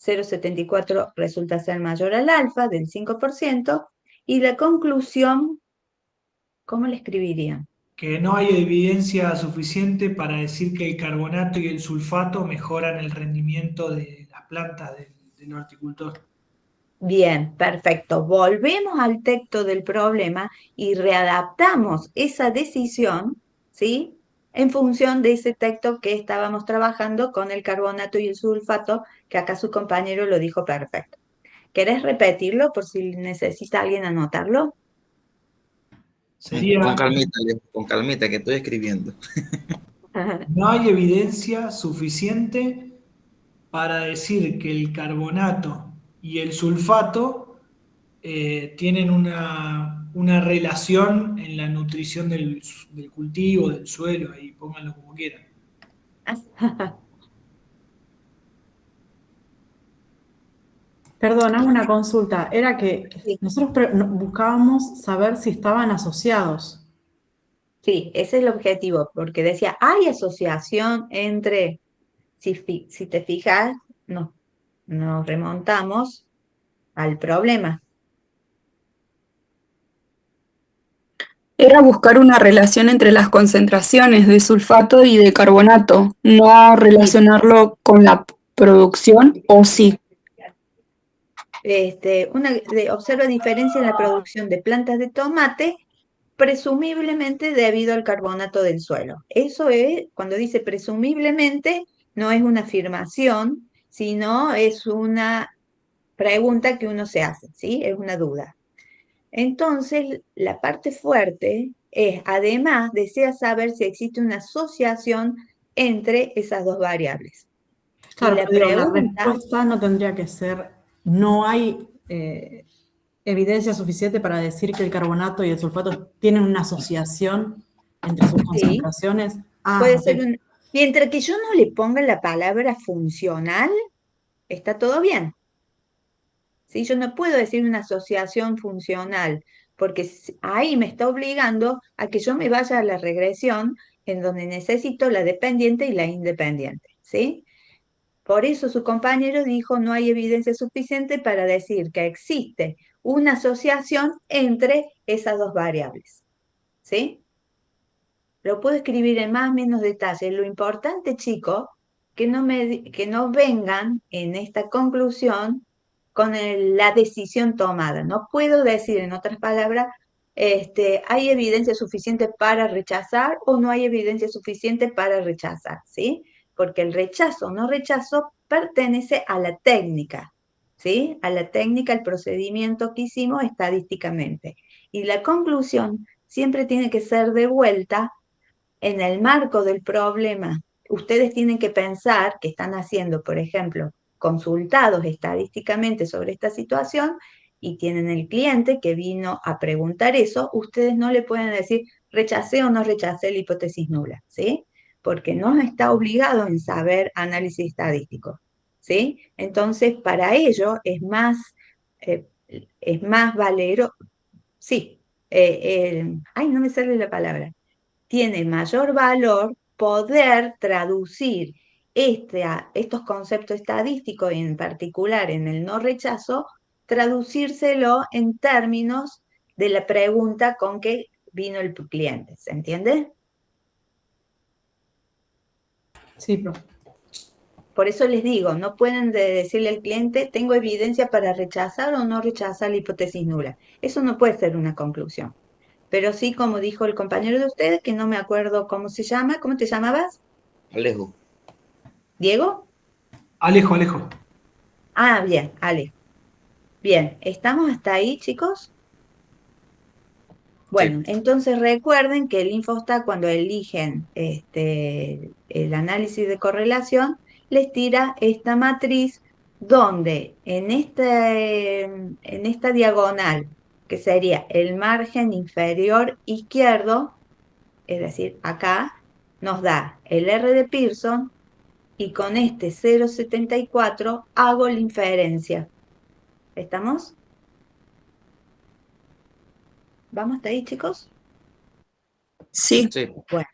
0,74 resulta ser mayor al alfa del 5%, y la conclusión, ¿cómo la escribirían? Que no hay evidencia suficiente para decir que el carbonato y el sulfato mejoran el rendimiento de las plantas del horticultor. Bien, perfecto. Volvemos al texto del problema y readaptamos esa decisión, ¿sí? En función de ese texto que estábamos trabajando con el carbonato y el sulfato, que acá su compañero lo dijo perfecto. ¿Querés repetirlo por si necesita alguien anotarlo? Sería, Con calmita, que estoy escribiendo. no hay evidencia suficiente para decir que el carbonato y el sulfato tienen una relación en la nutrición del cultivo, del suelo, ahí pónganlo como quieran. Perdón, hago una consulta. Era que Sí, nosotros buscábamos saber si estaban asociados. sí, ese es el objetivo, porque decía, hay asociación entre, si te fijas, nos remontamos al problema. Era buscar una relación entre las concentraciones de sulfato y de carbonato, no relacionarlo con la producción, o sí. Observa diferencia en la producción de plantas de tomate, presumiblemente debido al carbonato del suelo. Eso es, cuando dice presumiblemente, no es una afirmación, sino es una pregunta que uno se hace, ¿sí? Es una duda. Entonces, la parte fuerte es, además, desea saber si existe una asociación entre esas dos variables. Y Claro, la pero digo, la pregunta, respuesta no tendría que ser, no hay evidencia suficiente para decir que el carbonato y el sulfato tienen una asociación entre sus sí, concentraciones. Ah, puede ok. ser un... Mientras que yo no le ponga la palabra funcional, está todo bien. ¿Sí? Yo no puedo decir una asociación funcional, porque ahí me está obligando a que yo me vaya a la regresión en donde necesito la dependiente y la independiente, ¿sí? Por eso su compañero dijo, no hay evidencia suficiente para decir que existe una asociación entre esas dos variables, ¿sí? Lo puedo escribir en más o menos detalle. Lo importante, chicos, que no vengan en esta conclusión con la decisión tomada. No puedo decir, en otras palabras, hay evidencia suficiente para rechazar o no hay evidencia suficiente para rechazar, ¿sí? Porque el rechazo o no rechazo pertenece a la técnica, ¿sí? A la técnica, el procedimiento que hicimos estadísticamente. Y la conclusión siempre tiene que ser de vuelta en el marco del problema. Ustedes tienen que pensar que están haciendo, por ejemplo, consultados estadísticamente sobre esta situación y tienen el cliente que vino a preguntar eso, ustedes no le pueden decir rechacé o no rechacé la hipótesis nula, ¿sí? Porque no está obligado en saber análisis estadístico, ¿sí? Entonces, para ello es más valero, sí, ay, no me sale la palabra, tiene mayor valor poder traducir estos conceptos estadísticos, en particular en el no rechazo, traducírselo en términos de la pregunta con que vino el cliente. ¿Se entiende? Sí, profe. Por eso les digo, no pueden decirle al cliente, tengo evidencia para rechazar o no rechazar la hipótesis nula. Eso no puede ser una conclusión. Pero sí, como dijo el compañero de ustedes, que no me acuerdo cómo se llama, ¿cómo te llamabas? Alejo. ¿Diego? Alejo, Alejo. Ah, bien, Ale. Bien, ¿estamos hasta ahí, chicos? Bueno, Sí. entonces recuerden que el Infostat, cuando eligen el análisis de correlación, les tira esta matriz donde en esta diagonal, que sería el margen inferior izquierdo, es decir, acá, nos da el R de Pearson y con este 0,74 hago la inferencia. ¿Estamos? ¿Vamos hasta ahí, chicos? Sí, Sí. Bueno,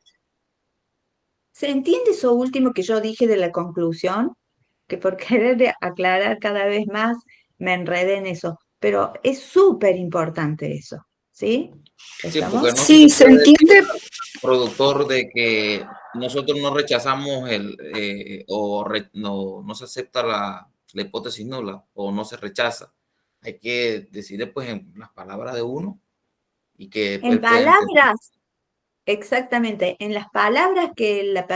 ¿se entiende eso último que yo dije de la conclusión? Que por querer aclarar cada vez más me enredé en eso, pero es súper importante eso, ¿sí? Sí, porque ¿Estamos? no sé si sí, se puede decir entiende. productor de que nosotros no rechazamos no se acepta la hipótesis nula o no se rechaza. Hay que decir pues en las palabras de uno y que En él pueda entender. palabras, exactamente, en las palabras que la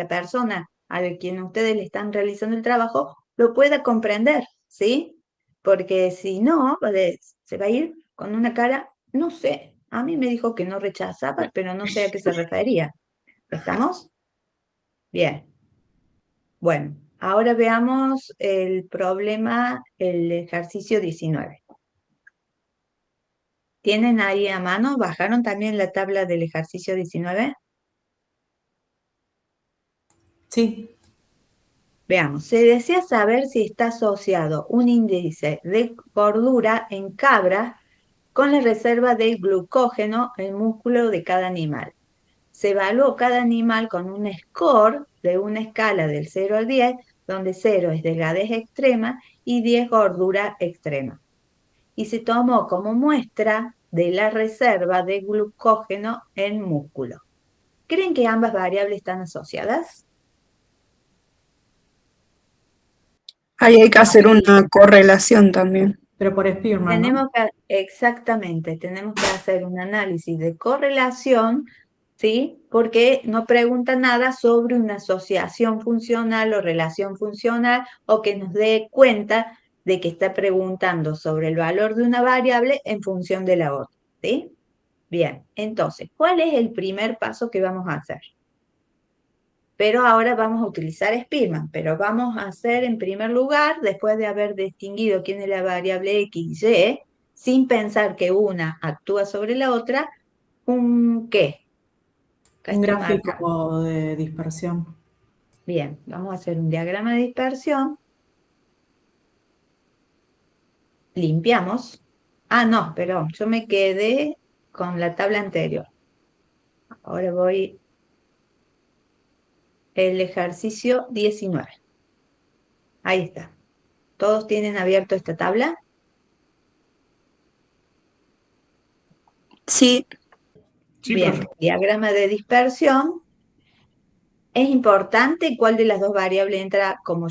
persona a quien ustedes le están realizando el trabajo lo pueda comprender, ¿sí? Porque si no, se va a ir con una cara, no sé, a mí me dijo que no rechazaba, pero no sé a qué se refería. ¿Estamos? Bien. Bueno, ahora veamos el problema, el ejercicio 19. ¿Tienen ahí a mano? ¿Bajaron también la tabla del ejercicio 19? Sí. Veamos, se desea saber si está asociado un índice de gordura en cabra con la reserva de glucógeno en músculo de cada animal. Se evaluó cada animal con un score de una escala del 0 al 10, donde 0 es delgadez extrema y 10 gordura extrema. Y se tomó como muestra de la reserva de glucógeno en músculo. ¿Creen que ambas variables están asociadas? Ahí hay que hacer una correlación también. Pero por Spearman, ¿no? Exactamente, tenemos que hacer un análisis de correlación, ¿sí? Porque no pregunta nada sobre una asociación funcional o relación funcional, o que nos dé cuenta de que está preguntando sobre el valor de una variable en función de la otra, ¿sí? Bien, entonces, ¿cuál es el primer paso que vamos a hacer? Pero ahora vamos a utilizar Spearman, pero vamos a hacer en primer lugar, después de haber distinguido quién es la variable X y Y, sin pensar que una actúa sobre la otra, ¿un qué? Acá Un está marcado. gráfico de dispersión. Bien, vamos a hacer un diagrama de dispersión. Limpiamos. Ah, no, perdón, yo me quedé con la tabla anterior. Ahora voy el ejercicio 19. Ahí está. ¿Todos tienen abierto esta tabla? Sí, Sí, Bien, profe. diagrama de dispersión. ¿Es importante cuál de las dos variables entra como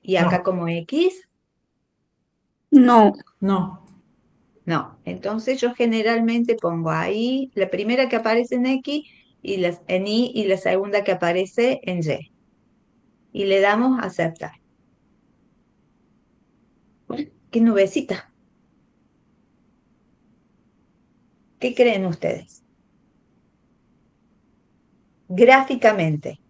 y acá No. como X? no. No. No, entonces yo generalmente pongo ahí la primera que aparece en X en Y y la segunda que aparece en Y. Y le damos a aceptar. ¡Qué nubecita! ¿Qué creen ustedes? Gráficamente.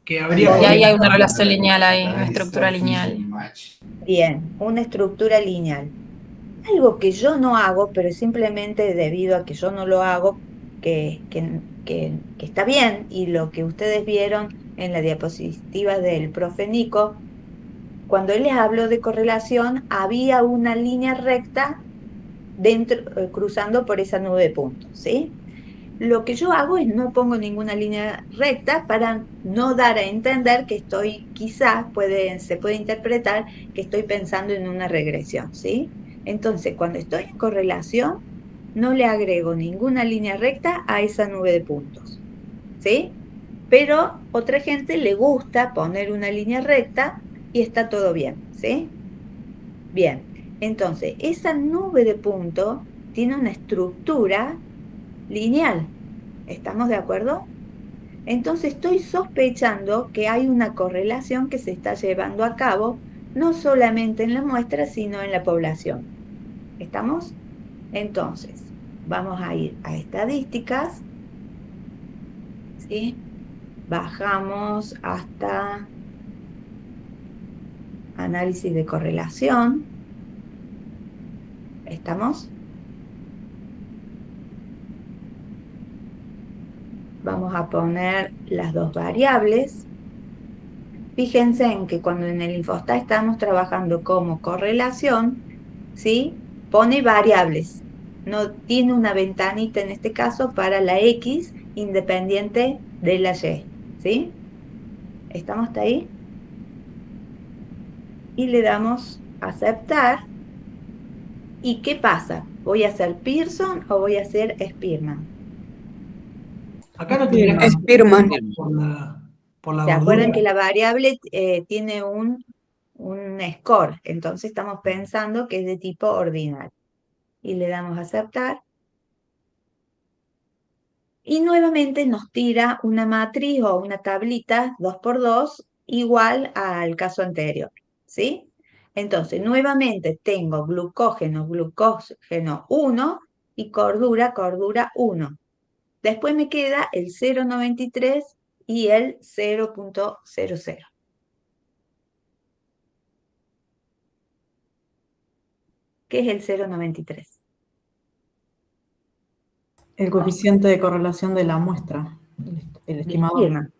Que habría Y ahí hay correlación. una relación lineal ahí, una estructura lineal. Bien, una estructura lineal. Algo que yo no hago, pero simplemente debido a que yo no lo hago, que está bien, y lo que ustedes vieron en la diapositiva del profe Nico, cuando él les habló de correlación, había una línea recta cruzando por esa nube de puntos, ¿sí? Lo que yo hago es no pongo ninguna línea recta para no dar a entender que quizás se puede interpretar que estoy pensando en una regresión, ¿sí? Entonces, cuando estoy en correlación, no le agrego ninguna línea recta a esa nube de puntos, ¿sí? Pero otra gente le gusta poner una línea recta y está todo bien, ¿sí? Bien, entonces, esa nube de puntos tiene una estructura lineal. ¿Estamos de acuerdo? Entonces estoy sospechando que hay una correlación que se está llevando a cabo, no solamente en la muestra, sino en la población. ¿Estamos? Entonces, vamos a ir a estadísticas, ¿sí? Bajamos hasta análisis de correlación. ¿Estamos? Vamos a poner las dos variables. Fíjense en que cuando en el Infostat estamos trabajando como correlación, ¿sí? Pone variables. No tiene una ventanita en este caso para la X independiente de la Y, ¿sí? ¿Estamos hasta ahí? Y le damos a aceptar. ¿Y qué pasa? ¿Voy a hacer Pearson o voy a hacer Spearman? Acá no tendría que ser Spearman. por la ¿Se acuerdan gordura. que la variable tiene un score? Entonces estamos pensando que es de tipo ordinal. Y le damos a aceptar. Y nuevamente nos tira una matriz o una tablita 2×2 igual al caso anterior, ¿sí? Entonces, nuevamente tengo glucógeno, glucógeno 1 y cordura, cordura 1. Después me queda el 0,93 y el 0,00. ¿Qué es el 0,93? El coeficiente de correlación de la muestra, el estimador. Spearman,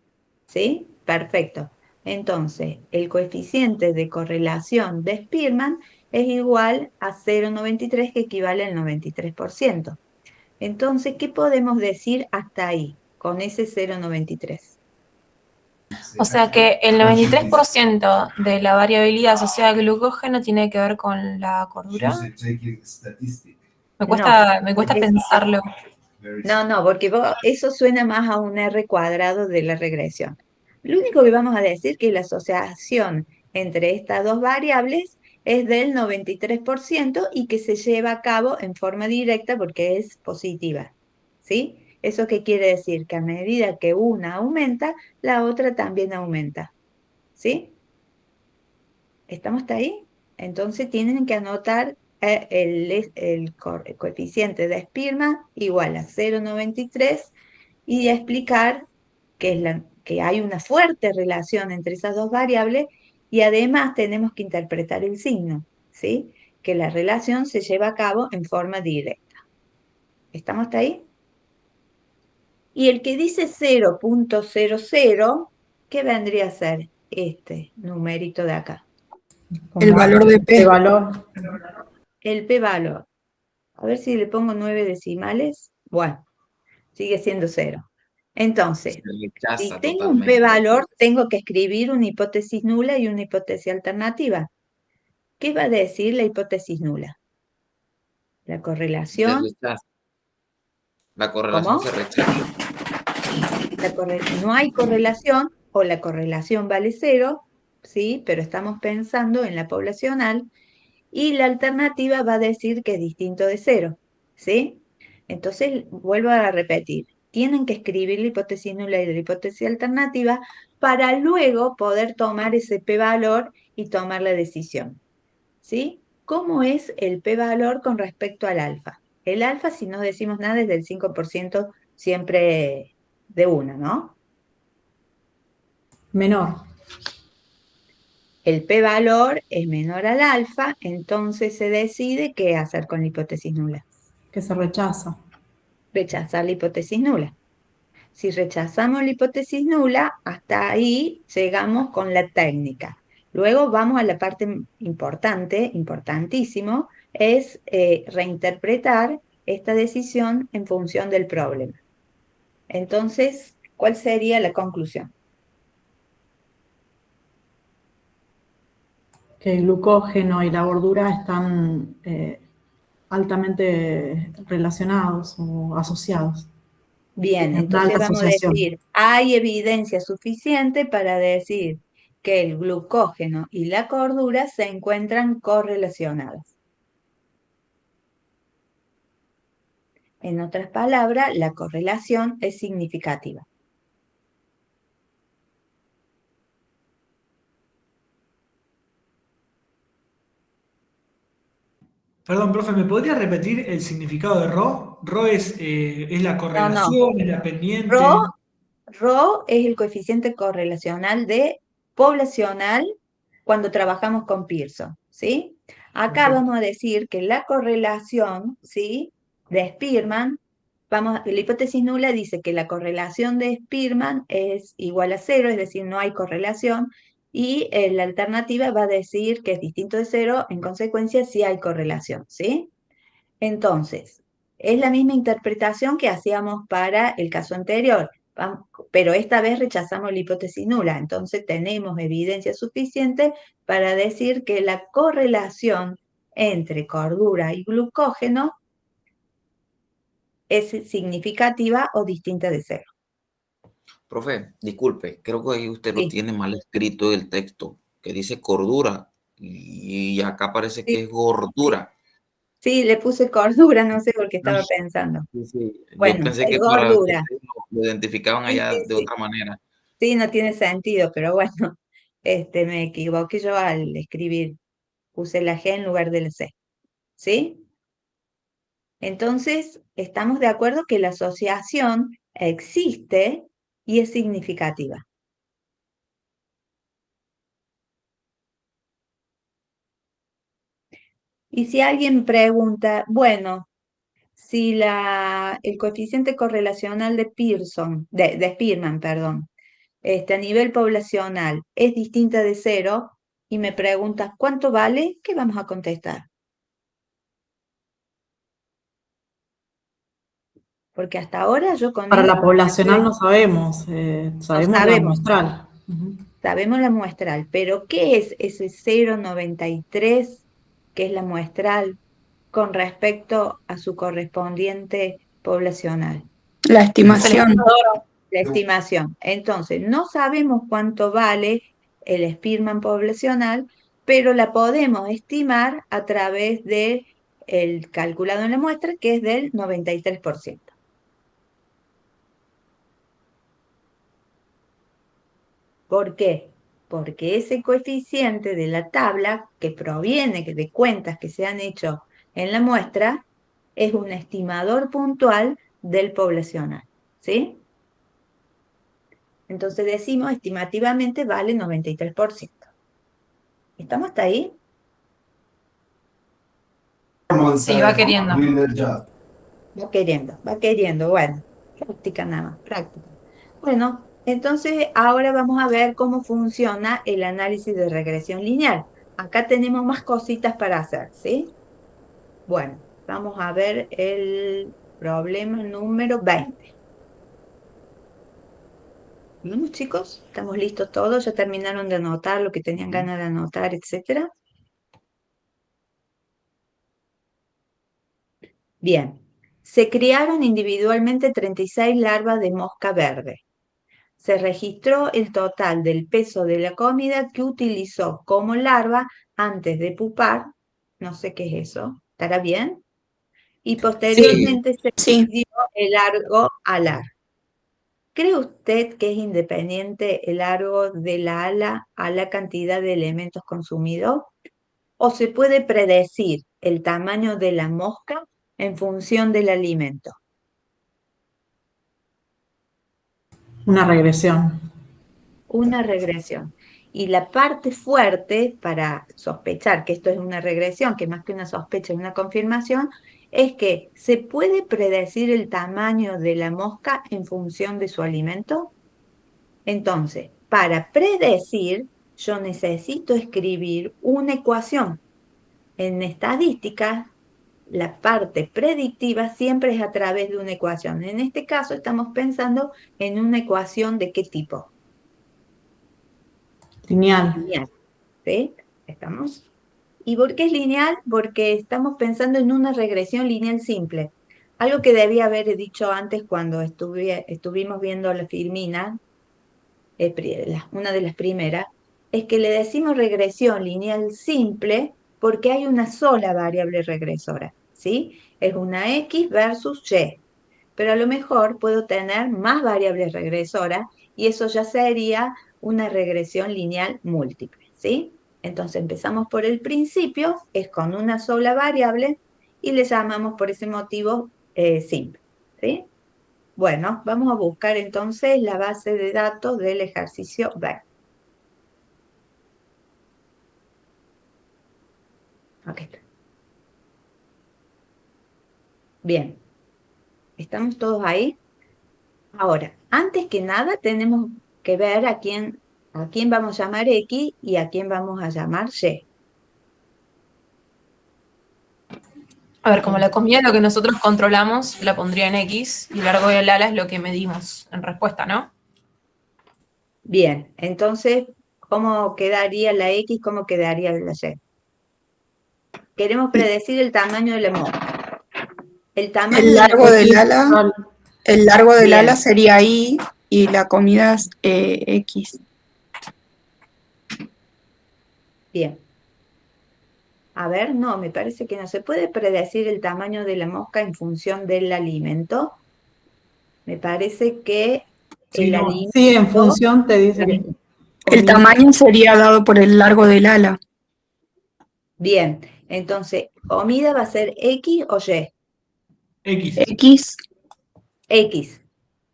¿sí? Perfecto. Entonces, el coeficiente de correlación de Spearman es igual a 0,93, que equivale al 93%. Entonces, ¿qué podemos decir hasta ahí con ese 0,93? O sea que el 93% de la variabilidad asociada al glucógeno tiene que ver con la cordura. Me cuesta pensarlo. No, porque eso suena más a un R cuadrado de la regresión. Lo único que vamos a decir que la asociación entre estas dos variables es del 93% y que se lleva a cabo en forma directa porque es positiva. ¿Sí? ¿Eso qué quiere decir? Que a medida que una aumenta, la otra también aumenta. ¿Sí? ¿Estamos hasta ahí? Entonces tienen que anotar el coeficiente de Spearman igual a 0,93 y explicar que hay una fuerte relación entre esas dos variables y además tenemos que interpretar el signo, ¿sí? Que la relación se lleva a cabo en forma directa. ¿Estamos hasta ahí? Y el que dice 0,00, ¿qué vendría a ser este numerito de acá? El valor de P. El valor. El p-valor. A ver si le pongo 9 decimales. Bueno, sigue siendo 0. Entonces, Se si rechaza tengo un totalmente. p-valor, tengo que escribir una hipótesis nula y una hipótesis alternativa. ¿Qué va a decir la hipótesis nula? La Se correlación. rechaza. La correlación ¿Cómo? se rechaza. No hay correlación o la correlación vale 0, ¿sí? Pero estamos pensando en la poblacional y la alternativa va a decir que es distinto de 0, ¿sí? Entonces, vuelvo a repetir, tienen que escribir la hipótesis nula y la hipótesis alternativa para luego poder tomar ese p-valor y tomar la decisión, ¿sí? ¿Cómo es el p-valor con respecto al alfa? El alfa, si no decimos nada, es del 5% siempre de una, ¿no? Menor. El p-valor es menor al alfa, entonces se decide qué hacer con la hipótesis nula. Que se rechaza. Rechazar la hipótesis nula. Si rechazamos la hipótesis nula, hasta ahí llegamos con la técnica. Luego vamos a la parte importante, importantísimo, es reinterpretar esta decisión en función del problema. Entonces, ¿cuál sería la conclusión? Que el glucógeno y la gordura están altamente relacionados o asociados. Bien, Tienen una entonces alta vamos a asociación. decir, hay evidencia suficiente para decir que el glucógeno y la cordura se encuentran correlacionadas. En otras palabras, la correlación es significativa. Perdón, profe, ¿me podría repetir el significado de Rho? Rho es la No. correlación, es la Rho, pendiente. Rho es el coeficiente correlacional de poblacional cuando trabajamos con Pearson, ¿sí? Acá Perfecto. vamos a decir que la correlación, ¿sí? De Spearman, la hipótesis nula dice que la correlación de Spearman es igual a 0, es decir, no hay correlación, y la alternativa va a decir que es distinto de 0, en consecuencia sí hay correlación, ¿sí? Entonces, es la misma interpretación que hacíamos para el caso anterior, pero esta vez rechazamos la hipótesis nula, entonces tenemos evidencia suficiente para decir que la correlación entre cordura y glucógeno es significativa o distinta de 0. Profe, disculpe, creo que ahí usted lo Sí, tiene mal escrito el texto, que dice cordura y acá parece que sí, es gordura. sí, le puse cordura, no sé por qué estaba Ah, pensando. sí, sí. Yo Bueno, pensé es que para que gordura. ustedes lo identificaban Sí, allá sí, de sí. otra manera. Sí, no tiene sentido, pero bueno, me equivoqué yo al escribir, puse la G en lugar de la C, ¿sí? Entonces, estamos de acuerdo que la asociación existe y es significativa. Y si alguien pregunta, bueno, si el coeficiente correlacional de Pearson, de Spearman, perdón, a nivel poblacional es distinta de 0, y me preguntas cuánto vale, ¿qué vamos a contestar? Porque hasta ahora yo con Para la esto poblacional no sabemos, no sabemos la sabemos, muestral. Ujú. sabemos la muestral, pero ¿qué es ese 0,93 que es la muestral? con respecto a su correspondiente poblacional. La estimación. La estimación. Entonces, no sabemos cuánto vale el Spearman poblacional, pero la podemos estimar a través de el calculado en la muestra, que es del 93%. ¿Por qué? Porque ese coeficiente de la tabla, que proviene de cuentas que se han hecho en la muestra, es un estimador puntual del poblacional, ¿sí? Entonces decimos, estimativamente vale 93%. ¿Estamos hasta ahí? Sí, va queriendo. Va queriendo, bueno, práctica nada más, práctica. Bueno, entonces ahora vamos a ver cómo funciona el análisis de regresión lineal. Acá tenemos más cositas para hacer, ¿sí? Bueno, vamos a ver el problema número 20. ¿Vamos, chicos? ¿Estamos listos todos? ¿Ya terminaron de anotar lo que tenían ganas de anotar, etcétera? Bien. Se criaron individualmente 36 larvas de mosca verde. Se registró el total del peso de la comida que utilizó como larva antes de pupar. No sé qué es eso. ¿Estará bien? Y posteriormente se Sí. dio el largo alar. ¿Cree usted que es independiente el largo de la ala a la cantidad de elementos consumidos? ¿O se puede predecir el tamaño de la mosca en función del alimento? Una regresión. Una regresión. Y la parte fuerte para sospechar que esto es una regresión, que más que una sospecha es una confirmación, es que se puede predecir el tamaño de la mosca en función de su alimento. Entonces, para predecir, yo necesito escribir una ecuación. En estadística, la parte predictiva siempre es a través de una ecuación. En este caso, estamos pensando en una ecuación de qué tipo. Lineal. Lineal. ¿Sí? ¿Estamos? ¿Y por qué es lineal? Porque estamos pensando en una regresión lineal simple. Algo que debía haber dicho antes cuando estuvimos viendo la filmina, una de las primeras, es que le decimos regresión lineal simple porque hay una sola variable regresora, ¿sí? Es una X versus Y. Pero a lo mejor puedo tener más variables regresoras y eso ya sería una regresión lineal múltiple, ¿sí? Entonces empezamos por el principio, es con una sola variable y le llamamos por ese motivo simple, ¿sí? Bueno, vamos a buscar entonces la base de datos del ejercicio B. Aquí está. Bien, ¿estamos todos ahí? Ahora, antes que nada tenemos que ver a quién vamos a llamar X y a quién vamos a llamar Y. A ver, como la comida es lo que nosotros controlamos, la pondría en X y el largo del ala es lo que medimos en respuesta, ¿no? Bien, entonces, ¿cómo quedaría la X? ¿Cómo quedaría la Y? Queremos predecir el tamaño de la mosca. El tamaño El de la largo del X ala, igual. el largo del Bien. ala sería Y y la comida es X. Bien. A ver, no, me parece que no se puede predecir el tamaño de la mosca en función del alimento. Me parece que Sí, el no. alimento... Sí, en función te dicen. El tamaño sería dado por el largo del ala. Bien, entonces, ¿comida va a ser X o Y? X. X, X.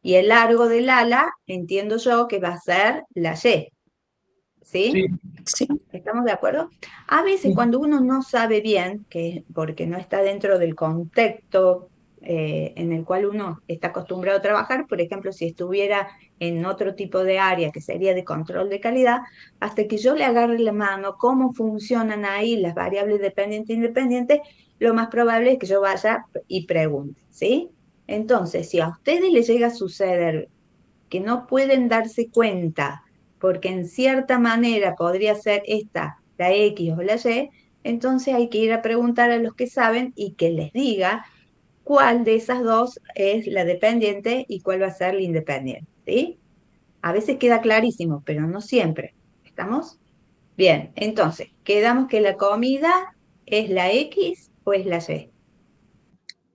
Y el largo del ala, entiendo yo que va a ser la Y. ¿Sí? Sí. sí. ¿Estamos de acuerdo? A veces Sí. cuando uno no sabe bien, que porque no está dentro del contexto en el cual uno está acostumbrado a trabajar, por ejemplo, si estuviera en otro tipo de área que sería de control de calidad, hasta que yo le agarre la mano cómo funcionan ahí las variables dependientes e independientes, lo más probable es que yo vaya y pregunte, ¿sí? Entonces, si a ustedes les llega a suceder que no pueden darse cuenta porque en cierta manera podría ser esta, la X o la Y, Entonces hay que ir a preguntar a los que saben y que les diga cuál de esas dos es la dependiente y cuál va a ser la independiente, ¿sí? A veces queda clarísimo, pero no siempre. ¿Estamos? Bien, entonces, quedamos que la comida es la X o es la Y.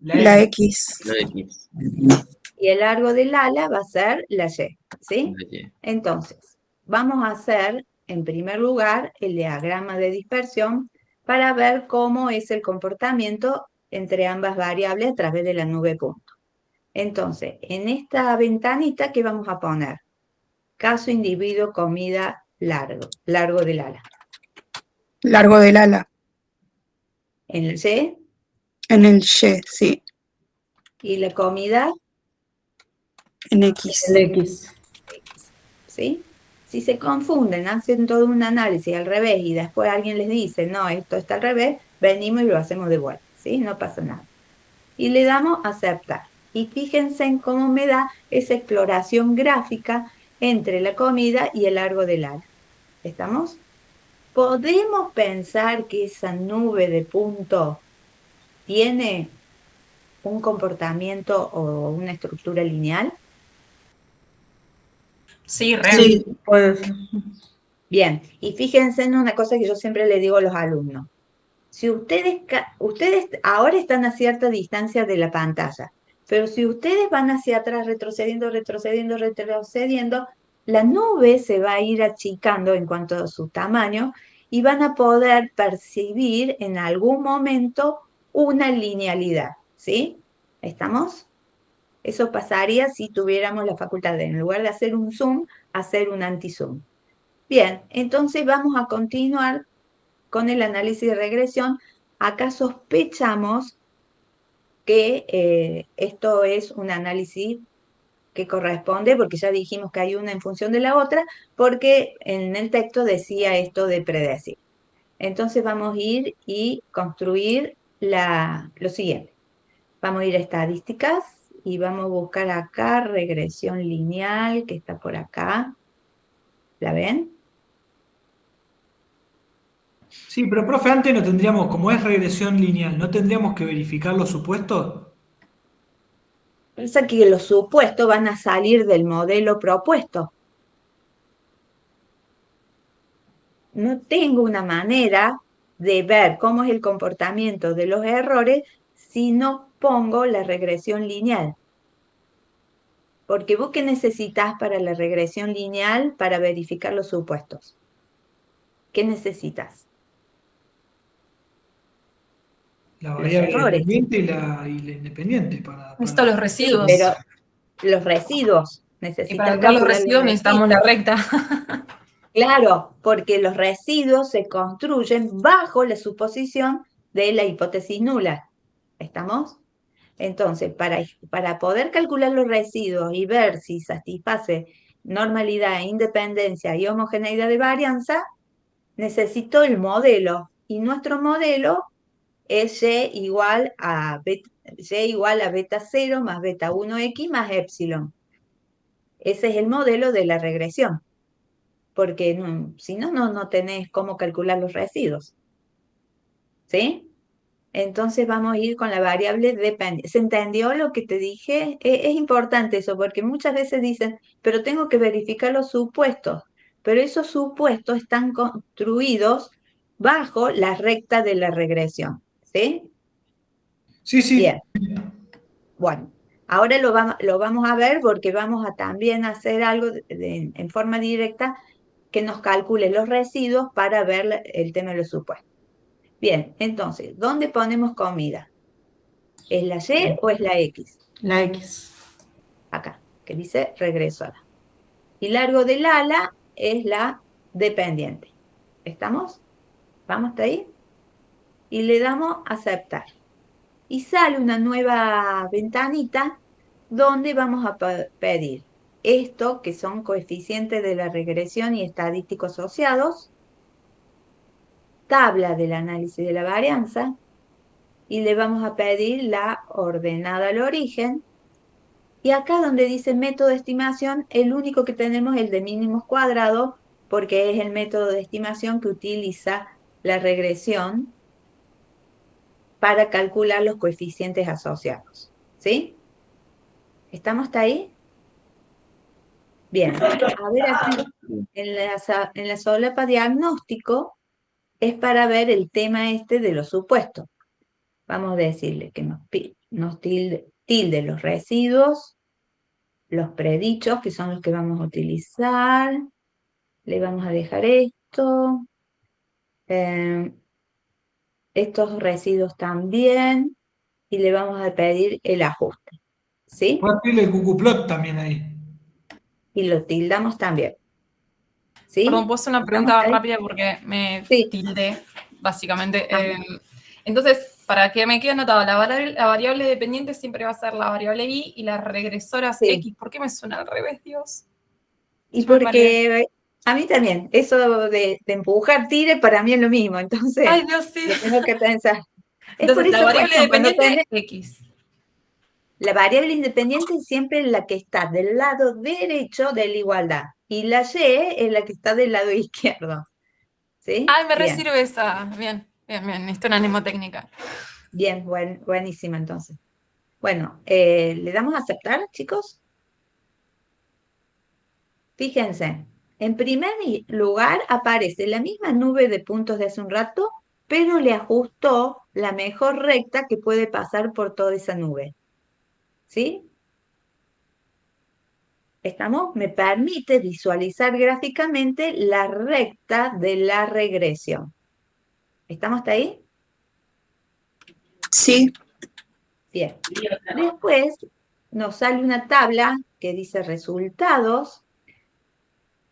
La X. La X. Y el largo del ala va a ser la Y, ¿sí? La Y. Entonces, vamos a hacer, en primer lugar, el diagrama de dispersión para ver cómo es el comportamiento entre ambas variables a través de la nube punto. Entonces, en esta ventanita, ¿qué vamos a poner? Caso individuo, comida, largo del ala. Largo del ala. En el Y, En el Y, sí. y la comida, En X. El X. ¿sí? Si se confunden, hacen todo un análisis al revés y después alguien les dice, no, esto está al revés, venimos y lo hacemos de vuelta, ¿sí? No pasa nada. Y le damos a aceptar. Y fíjense en cómo me da esa exploración gráfica entre la comida y el largo del ala. ¿Estamos? ¿Podemos pensar que esa nube de puntos tiene un comportamiento o una estructura lineal? Sí, re. Sí, puede ser. Bien, y fíjense en una cosa que yo siempre le digo a los alumnos. Si ustedes ahora están a cierta distancia de la pantalla, pero si ustedes van hacia atrás, retrocediendo, retrocediendo, retrocediendo, la nube se va a ir achicando en cuanto a su tamaño y van a poder percibir en algún momento una linealidad, ¿sí? ¿Estamos? Eso pasaría si tuviéramos la facultad de, en lugar de hacer un zoom, hacer un anti-zoom. Bien, entonces vamos a continuar con el análisis de regresión. Acá sospechamos que esto es un análisis que corresponde, porque ya dijimos que hay una en función de la otra, porque en el texto decía esto de predecir. Entonces vamos a ir y construir lo siguiente. Vamos a ir a estadísticas y vamos a buscar acá regresión lineal, que está por acá. ¿La ven? Sí, pero profe, antes no tendríamos, como es regresión lineal, ¿no tendríamos que verificar los supuestos? Piensa que los supuestos van a salir del modelo propuesto. No tengo una manera de ver cómo es el comportamiento de los errores si no pongo la regresión lineal. Porque vos, ¿qué necesitas para la regresión lineal para verificar los supuestos? ¿Qué necesitas? La Los variable errores. dependiente y la independiente. Esto, los residuos. Pero los residuos, Y para necesitan calcular los calcular residuos necesitamos la recta. Claro, porque los residuos se construyen bajo la suposición de la hipótesis nula. ¿Estamos? Entonces, para poder calcular los residuos y ver si satisface normalidad, independencia y homogeneidad de varianza, necesito el modelo. Y nuestro modelo es y igual a beta 0 más beta 1x más epsilon. Ese es el modelo de la regresión, porque si no, no tenés cómo calcular los residuos. ¿Sí? Entonces vamos a ir con la variable dependiente. ¿Se entendió lo que te dije? Es importante eso, porque muchas veces dicen, pero tengo que verificar los supuestos. Pero esos supuestos están construidos bajo la recta de la regresión. ¿Sí? Sí, sí. Bien. Bueno, ahora lo vamos a ver porque vamos a también hacer algo en forma directa que nos calcule los residuos para ver el tema de los supuestos. Bien, entonces, ¿dónde ponemos comida? ¿Es la Y o es la X? La X. Acá, que dice regreso a la. Y largo del ala es la dependiente. ¿Estamos? ¿Vamos hasta ahí? Y le damos a aceptar. Y sale una nueva ventanita donde vamos a pedir esto, que son coeficientes de la regresión y estadísticos asociados, tabla del análisis de la varianza, y le vamos a pedir la ordenada al origen. Y acá donde dice método de estimación, el único que tenemos es el de mínimos cuadrados, porque es el método de estimación que utiliza la regresión para calcular los coeficientes asociados. ¿Sí? ¿Estamos hasta ahí? Bien. A ver, aquí, en la solapa diagnóstico es para ver el tema este de los supuestos. Vamos a decirle que nos tilde los residuos, los predichos, que son los que vamos a utilizar. Le vamos a dejar esto. Estos residuos también. Y le vamos a pedir el ajuste. ¿Sí? Puedes pedirle el cucuplot también ahí. Y lo tildamos también. ¿Sí? Perdón, ¿puedo hacer una pregunta ¿Estamos ahí? rápida porque me Sí. tildé, básicamente? Ah. Entonces, para que me quede anotado, la variable dependiente siempre va a ser la variable y la regresora es Sí. x. ¿Por qué me suena al revés, Dios? Y Yo me porque a mí también, eso de empujar tire para mí es lo mismo, entonces Ay, Dios, sí. lo tengo que pensar. Es por Entonces, la esa variable cuestión, cuando dependiente, tenés x. la variable independiente es siempre la que está del lado derecho de la igualdad, y la y es la que está del lado izquierdo. ¿Sí? Ay, me Bien, resirve esa. Bien, bien, bien. Esto es una mnemotécnica. bien, buenísimo entonces. Bueno, ¿le damos a aceptar, chicos? Fíjense, en primer lugar aparece la misma nube de puntos de hace un rato, pero le ajustó la mejor recta que puede pasar por toda esa nube. ¿Sí? ¿Estamos? Me permite visualizar gráficamente la recta de la regresión. ¿Estamos hasta ahí? Sí, Bien. Después nos sale una tabla que dice resultados,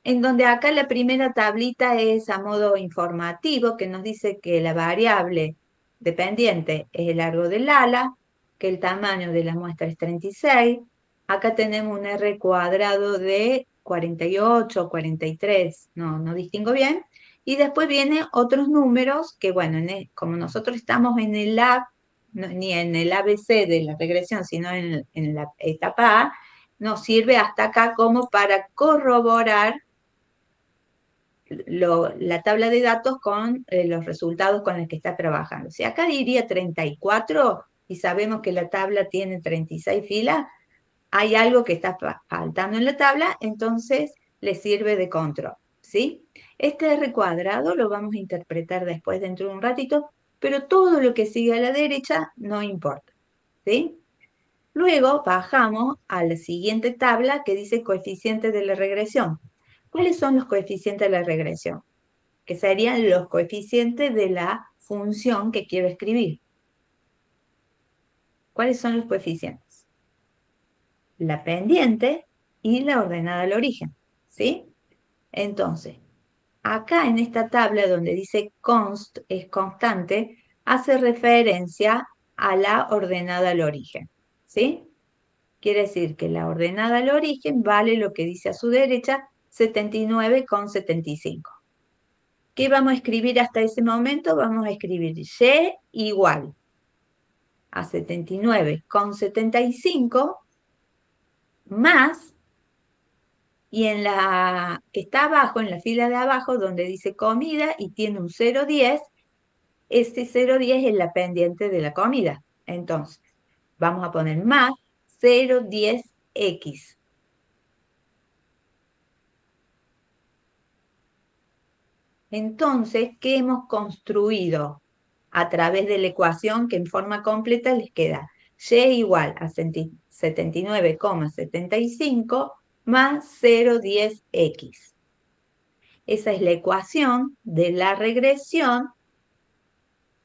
en donde acá la primera tablita es a modo informativo, que nos dice que la variable dependiente es el largo del ala, que el tamaño de la muestra es 36. Acá tenemos un R cuadrado de 48, 43, no distingo bien. Y después vienen otros números que, bueno, como nosotros estamos en el lab, ni en el ABC de la regresión, sino en la etapa A, nos sirve hasta acá como para corroborar la tabla de datos con los resultados con los que está trabajando. Si acá diría 34 y sabemos que la tabla tiene 36 filas, hay algo que está faltando en la tabla, entonces le sirve de control, ¿sí? Este R cuadrado lo vamos a interpretar después dentro de un ratito, pero todo lo que sigue a la derecha no importa, ¿sí? Luego bajamos a la siguiente tabla que dice coeficientes de la regresión. ¿Cuáles son los coeficientes de la regresión? Que serían los coeficientes de la función que quiero escribir. ¿Cuáles son los coeficientes? La pendiente y la ordenada al origen, ¿sí? Entonces, acá en esta tabla donde dice const es constante, hace referencia a la ordenada al origen, ¿sí? Quiere decir que la ordenada al origen vale lo que dice a su derecha, 79,75. ¿Qué vamos a escribir hasta ese momento? Vamos a escribir y igual a 79,75 más, y en la que está abajo, en la fila de abajo, donde dice comida y tiene un 0,10, ese 0,10 es la pendiente de la comida. Entonces, vamos a poner más 0,10x. Entonces, ¿qué hemos construido? A través de la ecuación que en forma completa les queda y igual a 79,75 más 0,10x. Esa es la ecuación de la regresión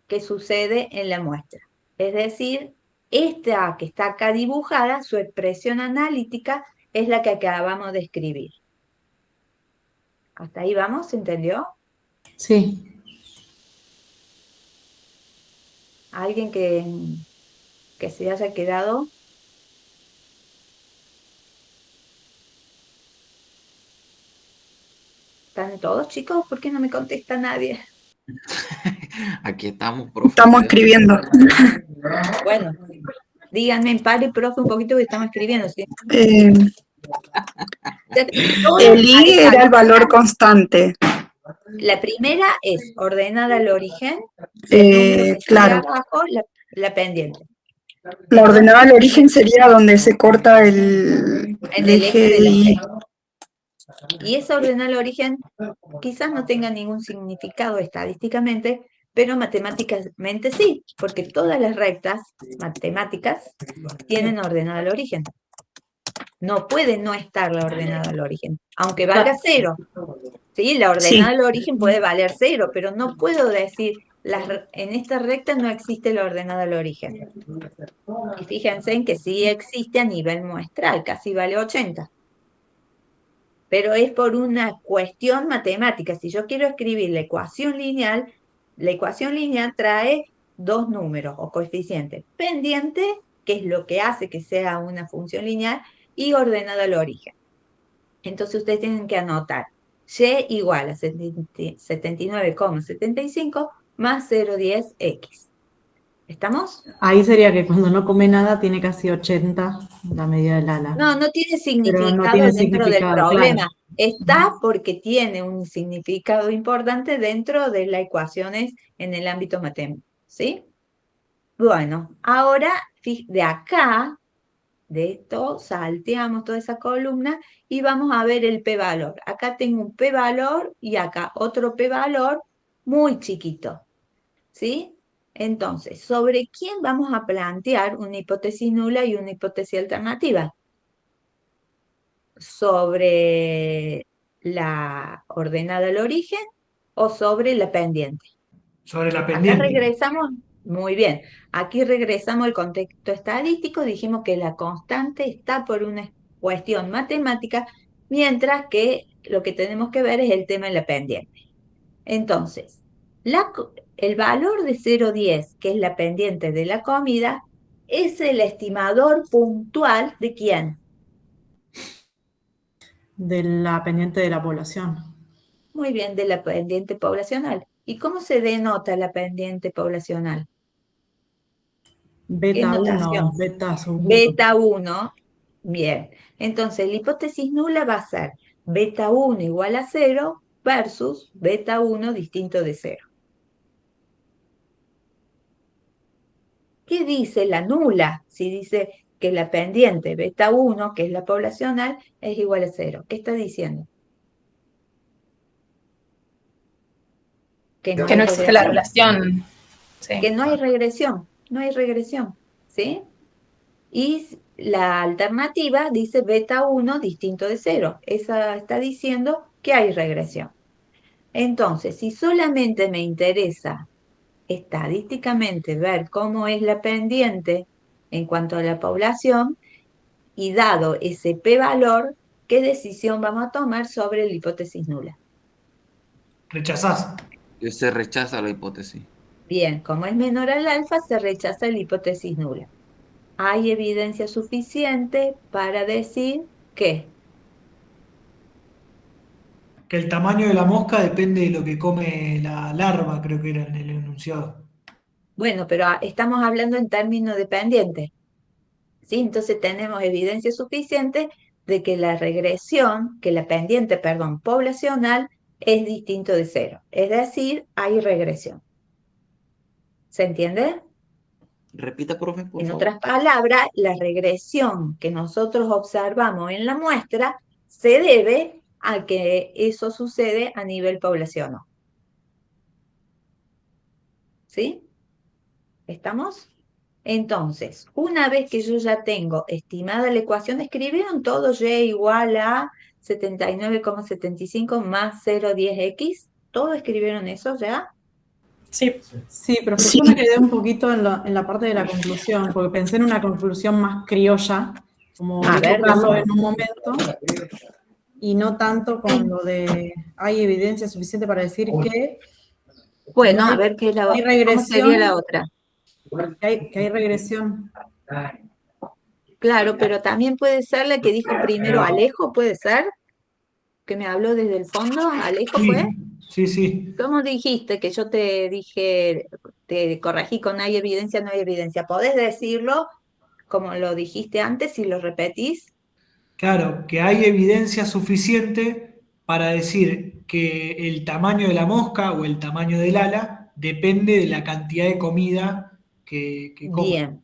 que sucede en la muestra. Es decir, esta que está acá dibujada, su expresión analítica, es la que acabamos de escribir. ¿Hasta ahí vamos? ¿Se entendió? Sí. ¿Alguien que se haya quedado? ¿Están todos, chicos? ¿Por qué no me contesta nadie? Aquí estamos, profe. estamos escribiendo. Bueno, díganme, pare, profe, un poquito que estamos escribiendo. ¿Sí? El I era el valor constante. La primera es ordenada al origen. Claro. Abajo, la pendiente. La ordenada al origen sería donde se corta el En el eje de la Y. Y. Y esa ordenada al origen quizás no tenga ningún significado estadísticamente, pero matemáticamente sí, porque todas las rectas matemáticas tienen ordenada al origen. No puede no estar la ordenada al origen, aunque valga cero. ¿Sí? La ordenada al origen puede valer cero, pero no puedo decir, en esta recta no existe la ordenada al origen. Y fíjense en que sí existe a nivel muestral, casi vale 80. Pero es por una cuestión matemática. Si yo quiero escribir la ecuación lineal trae dos números o coeficientes. Pendiente, que es lo que hace que sea una función lineal, y ordenada al origen. Entonces ustedes tienen que anotar y igual a 79,75 más 0,10x. ¿Estamos? Ahí sería que cuando no come nada tiene casi 80 la medida del ala. No, no tiene Pero no significado tiene dentro del significado, problema. claro. Está porque tiene un significado importante dentro de las ecuaciones en el ámbito matemático. ¿Sí? Bueno, ahora de acá, de esto, salteamos toda esa columna y vamos a ver el p-valor. Acá tengo un p-valor y acá otro p-valor muy chiquito. ¿Sí? Entonces, ¿sobre quién vamos a plantear una hipótesis nula y una hipótesis alternativa? ¿Sobre la ordenada al origen o sobre la pendiente? Sobre la Acá pendiente. regresamos, muy bien, aquí regresamos al contexto estadístico, dijimos que la constante está por una cuestión matemática, mientras que lo que tenemos que ver es el tema de la pendiente. Entonces, el valor de 0,10, que es la pendiente de la comida, es el estimador puntual ¿de quién? De la pendiente de la población. Muy bien, de la pendiente poblacional. ¿Y cómo se denota la pendiente poblacional? ¿Qué Beta 1, notación? beta sub 1. Beta 1. Bien. Entonces, la hipótesis nula va a ser beta 1 igual a 0 versus beta 1 distinto de 0. ¿Qué dice la nula? Si dice que la pendiente beta 1, que es la poblacional, es igual a 0. ¿Qué está diciendo? Que no existe la relación. Sí. Que no hay regresión, no hay regresión, ¿sí? Y la alternativa dice beta 1 distinto de 0. Esa está diciendo que hay regresión. Entonces, si solamente me interesa estadísticamente ver cómo es la pendiente en cuanto a la población, y dado ese p-valor, ¿qué decisión vamos a tomar sobre la hipótesis nula? Rechazás. Se rechaza la hipótesis. Bien, como es menor al alfa, se rechaza la hipótesis nula. Hay evidencia suficiente para decir que Que el tamaño de la mosca depende de lo que come la larva, creo que era en el enunciado. bueno, pero estamos hablando en términos dependientes, ¿sí? Entonces tenemos evidencia suficiente de que la regresión, que la pendiente, perdón, poblacional es distinto de 0. Es decir, hay regresión. ¿Se entiende? Repita, profe, por En favor. otras palabras, la regresión que nosotros observamos en la muestra se debe a que eso sucede a nivel poblacional. ¿Sí? ¿Estamos? Entonces, una vez que yo ya tengo estimada la ecuación, ¿escribieron todo y igual a 79,75 más 0,10x? ¿Todo escribieron eso ya? Sí. Sí, profe, yo me quedé un poquito en la parte de la conclusión, porque pensé en una conclusión más criolla, como A dijo ver, Carlos decime. en un momento, y no tanto con lo de hay evidencia suficiente para decir que Bueno, no hay- a ver qué es hay ¿cómo regresión, sería la otra? que hay regresión. Claro, pero también puede ser la que dijo primero Alejo, ¿puede ser? Que me habló desde el fondo, ¿Alejo fue? Sí, sí. ¿Cómo dijiste que yo te dije, te corregí con hay evidencia, no hay evidencia? ¿Podés decirlo como lo dijiste antes si lo repetís? Claro, que hay evidencia suficiente para decir que el tamaño de la mosca o el tamaño del ala depende de la cantidad de comida que coma. Bien,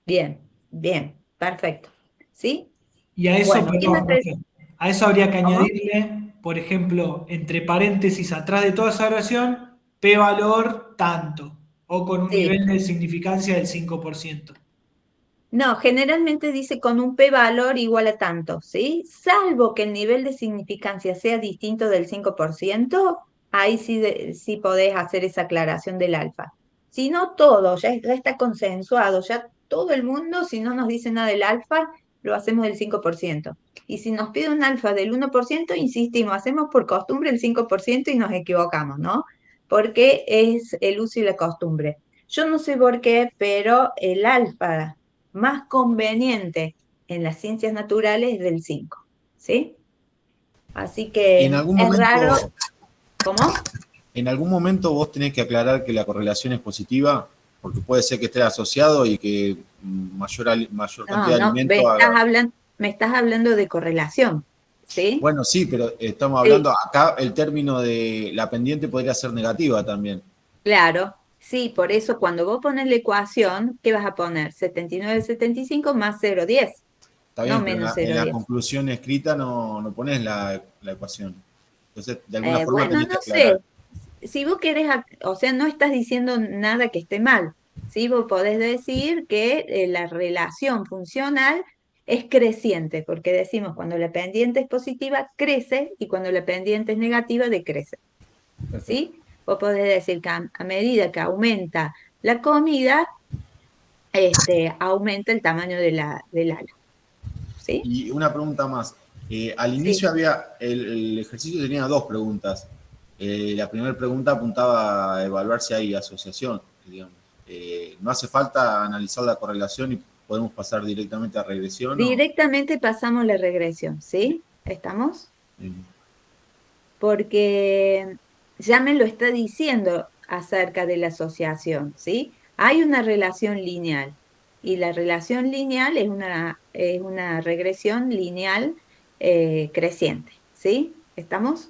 bien, bien, perfecto. ¿Sí? Y a eso, Bueno, ¿qué más perdón, te... Rafael, a eso habría que ¿Cómo? añadirle, por ejemplo, entre paréntesis, atrás de toda esa oración, p-valor tanto, o con un Sí. nivel de significancia del 5%. No, generalmente dice con un p-valor igual a tanto, ¿sí? Salvo que el nivel de significancia sea distinto del 5%, ahí sí, sí podés hacer esa aclaración del alfa. Si no todo, ya está consensuado, ya todo el mundo, si no nos dice nada del alfa, lo hacemos del 5%. Y si nos pide un alfa del 1%, insistimos, hacemos por costumbre el 5% y nos equivocamos, ¿no? Porque es el uso y la costumbre. Yo no sé por qué, pero el alfa más conveniente en las ciencias naturales del 5, ¿sí? Así Y que es raro, ¿cómo? en algún momento vos tenés que aclarar que la correlación es positiva, porque puede ser que esté asociado y que mayor No, cantidad de no, alimento haga. me estás hablando de correlación, ¿sí? Bueno, sí, pero estamos Sí, hablando acá, el término de la pendiente podría ser negativa también. claro, sí, por eso cuando vos pones la ecuación, ¿qué vas a poner? 79,75 más 0,10, Está no bien, pero menos en la 0,10. conclusión escrita no pones la ecuación. Entonces, de alguna forma Bueno, tenés que no sé, aclarar. si vos querés, o sea, no estás diciendo nada que esté mal, ¿sí? Vos podés decir que la relación funcional es creciente, porque decimos cuando la pendiente es positiva, crece, y cuando la pendiente es negativa, decrece, Perfecto. ¿sí? Vos podés decir que a medida que aumenta la comida, aumenta el tamaño del ala, ¿sí? Y una pregunta más. Al Sí. inicio el ejercicio tenía dos preguntas. La primera pregunta apuntaba a evaluar si hay asociación, digamos. No hace falta analizar la correlación y podemos pasar directamente a regresión o... Directamente pasamos la regresión, ¿sí? ¿Estamos? Bien. Porque ya me lo está diciendo acerca de la asociación, ¿sí? Hay una relación lineal, y la relación lineal es una regresión lineal creciente, ¿sí? ¿Estamos?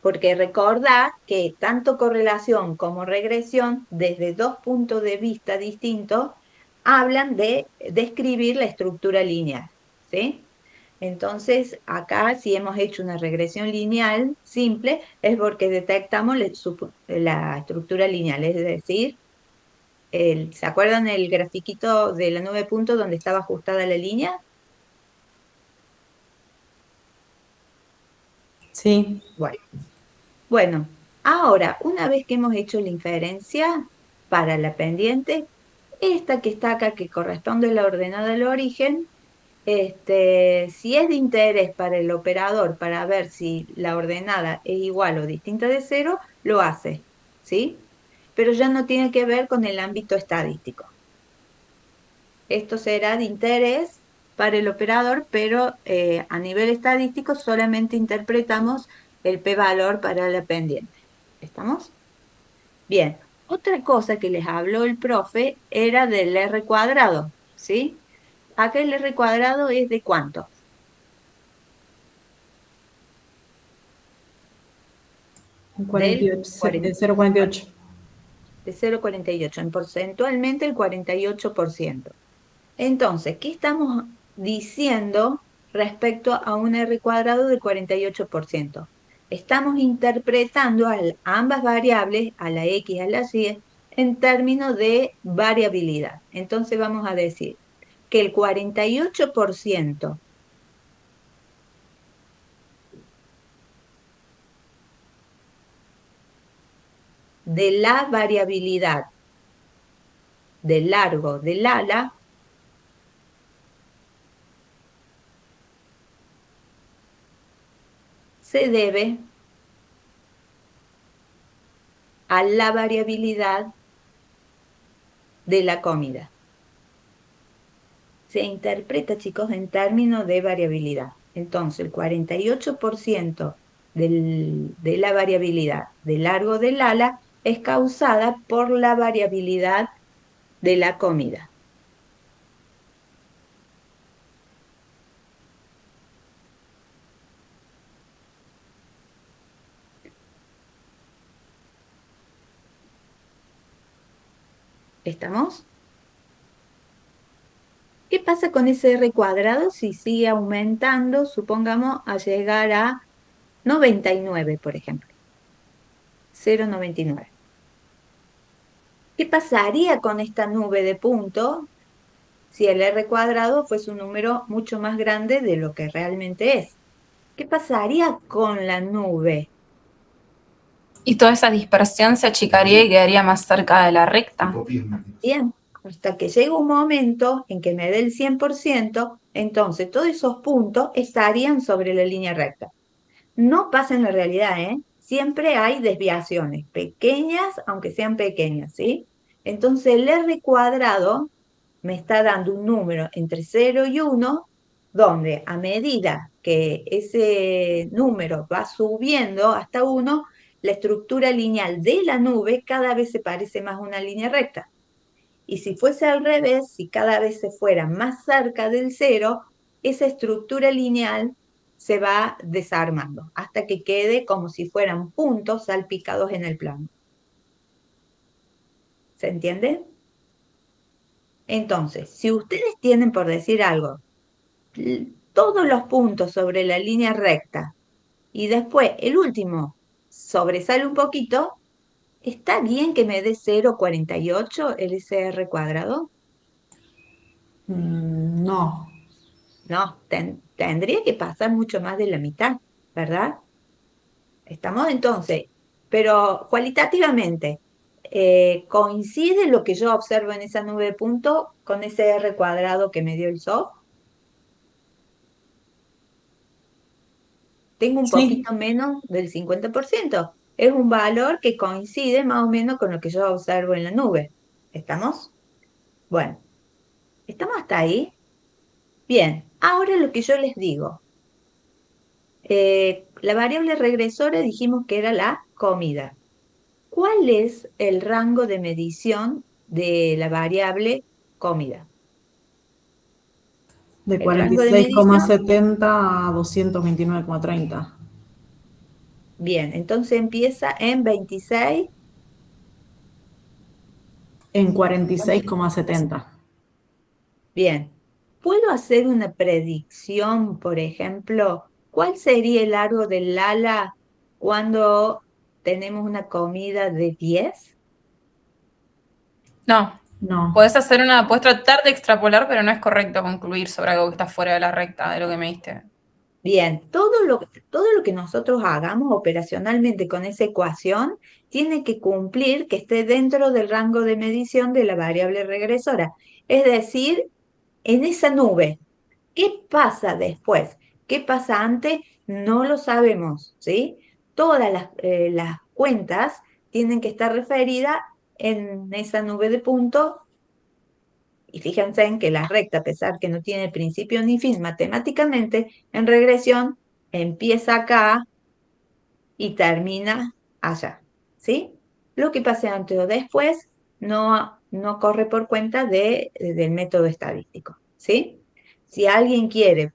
Porque recordad que tanto correlación como regresión, desde dos puntos de vista distintos, hablan de describir la estructura lineal, ¿sí? Entonces, acá si hemos hecho una regresión lineal simple, es porque detectamos la estructura lineal, es decir, ¿se acuerdan el grafiquito de la nube de puntos donde estaba ajustada la línea? Sí. Bueno, bueno, ahora, una vez que hemos hecho la inferencia para la pendiente, esta que está acá, que corresponde a la ordenada del origen, si es de interés para el operador para ver si la ordenada es igual o distinta de cero, lo hace, ¿sí? Pero ya no tiene que ver con el ámbito estadístico. Esto será de interés para el operador, pero a nivel estadístico solamente interpretamos el p-valor para la pendiente. ¿Estamos? Bien. Otra cosa que les habló el profe era del R cuadrado, ¿sí? Acá el R cuadrado es de ¿cuánto? Del 48, 0,48. de 0,48, en porcentualmente el 48%. Entonces, ¿qué estamos diciendo respecto a un R cuadrado del 48%? Estamos interpretando a ambas variables, a la X y a la Y, en términos de variabilidad. Entonces vamos a decir que el 48% de la variabilidad del largo del ala se debe a la variabilidad de la comida. Se interpreta, chicos, en términos de variabilidad. Entonces, el 48% de la variabilidad del largo del ala es causada por la variabilidad de la comida. ¿Estamos? ¿Qué pasa con ese r cuadrado si sigue aumentando, supongamos, a llegar a 99, por ejemplo? 0,99. ¿Qué pasaría con esta nube de puntos si el r cuadrado fuese un número mucho más grande de lo que realmente es? ¿Qué pasaría con la nube? Y toda esa dispersión se achicaría y quedaría más cerca de la recta. Bien, hasta que llega un momento en que me dé el 100%, entonces todos esos puntos estarían sobre la línea recta. No pasa en la realidad, ¿eh? Siempre hay desviaciones, pequeñas, aunque sean pequeñas, ¿sí? Entonces el r cuadrado me está dando un número entre 0 y 1, donde a medida que ese número va subiendo hasta 1, la estructura lineal de la nube cada vez se parece más a una línea recta. Y si fuese al revés, si cada vez se fuera más cerca del 0, esa estructura lineal se va desarmando hasta que quede como si fueran puntos salpicados en el plano. ¿Se entiende? Entonces, si ustedes tienen, por decir algo, todos los puntos sobre la línea recta y después el último sobresale un poquito, ¿está bien que me dé 0,48 el SR cuadrado? No. No, tendría que pasar mucho más de la mitad, ¿verdad? ¿Estamos entonces? Pero cualitativamente, ¿coincide lo que yo observo en esa nube de puntos con ese R cuadrado que me dio el SOP? Tengo un Sí, poquito menos del 50%. Es un valor que coincide más o menos con lo que yo observo en la nube. ¿Estamos? Bueno, ¿estamos hasta ahí? Bien, ahora lo que yo les digo. La variable regresora dijimos que era la comida. ¿Cuál es el rango de medición de la variable comida? de El rango de medición, 46,70 a 229,30. bien, entonces empieza en 26. En 46,70. Bien, ¿puedo hacer una predicción, por ejemplo? ¿Cuál sería el largo del ala cuando tenemos una comida de 10? No, No. puedes tratar de extrapolar, pero no es correcto concluir sobre algo que está fuera de la recta de lo que me diste. Bien, todo lo que nosotros hagamos operacionalmente con esa ecuación tiene que cumplir que esté dentro del rango de medición de la variable regresora. Es decir, en esa nube. ¿Qué pasa después? ¿Qué pasa antes? No lo sabemos, ¿sí? Todas las cuentas tienen que estar referidas en esa nube de puntos. Y fíjense en que la recta, a pesar que no tiene principio ni fin matemáticamente, en regresión empieza acá y termina allá, ¿sí? Lo que pase antes o después no corre por cuenta del método estadístico, ¿sí? Si alguien quiere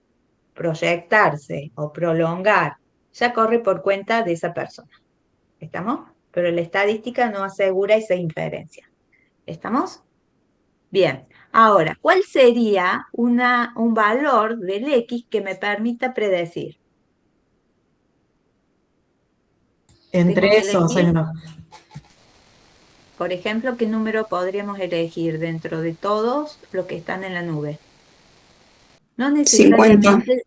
proyectarse o prolongar, ya corre por cuenta de esa persona, ¿estamos? Pero la estadística no asegura esa inferencia, ¿estamos? Bien, ahora, ¿cuál sería un valor del X que me permita predecir? Tengo Entre que esos, elegir, por ejemplo, ¿qué número podríamos elegir dentro de todos los que están en la nube? No 50. necesariamente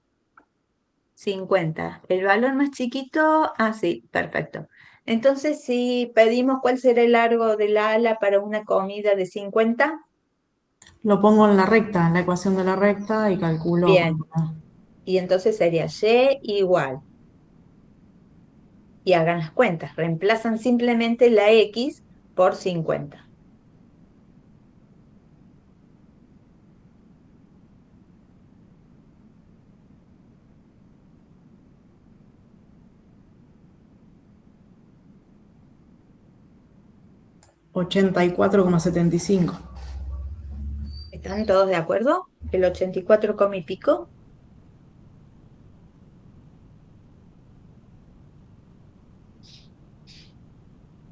50. El valor más chiquito, sí, perfecto. Entonces, si pedimos cuál será el largo del ala para una comida de 50, lo pongo en la recta, en la ecuación de la recta y calculo. bien, y entonces sería Y igual. Y hagan las cuentas, reemplazan simplemente la X por 50. $84,75. ¿Están todos de acuerdo? ¿El 84 y pico?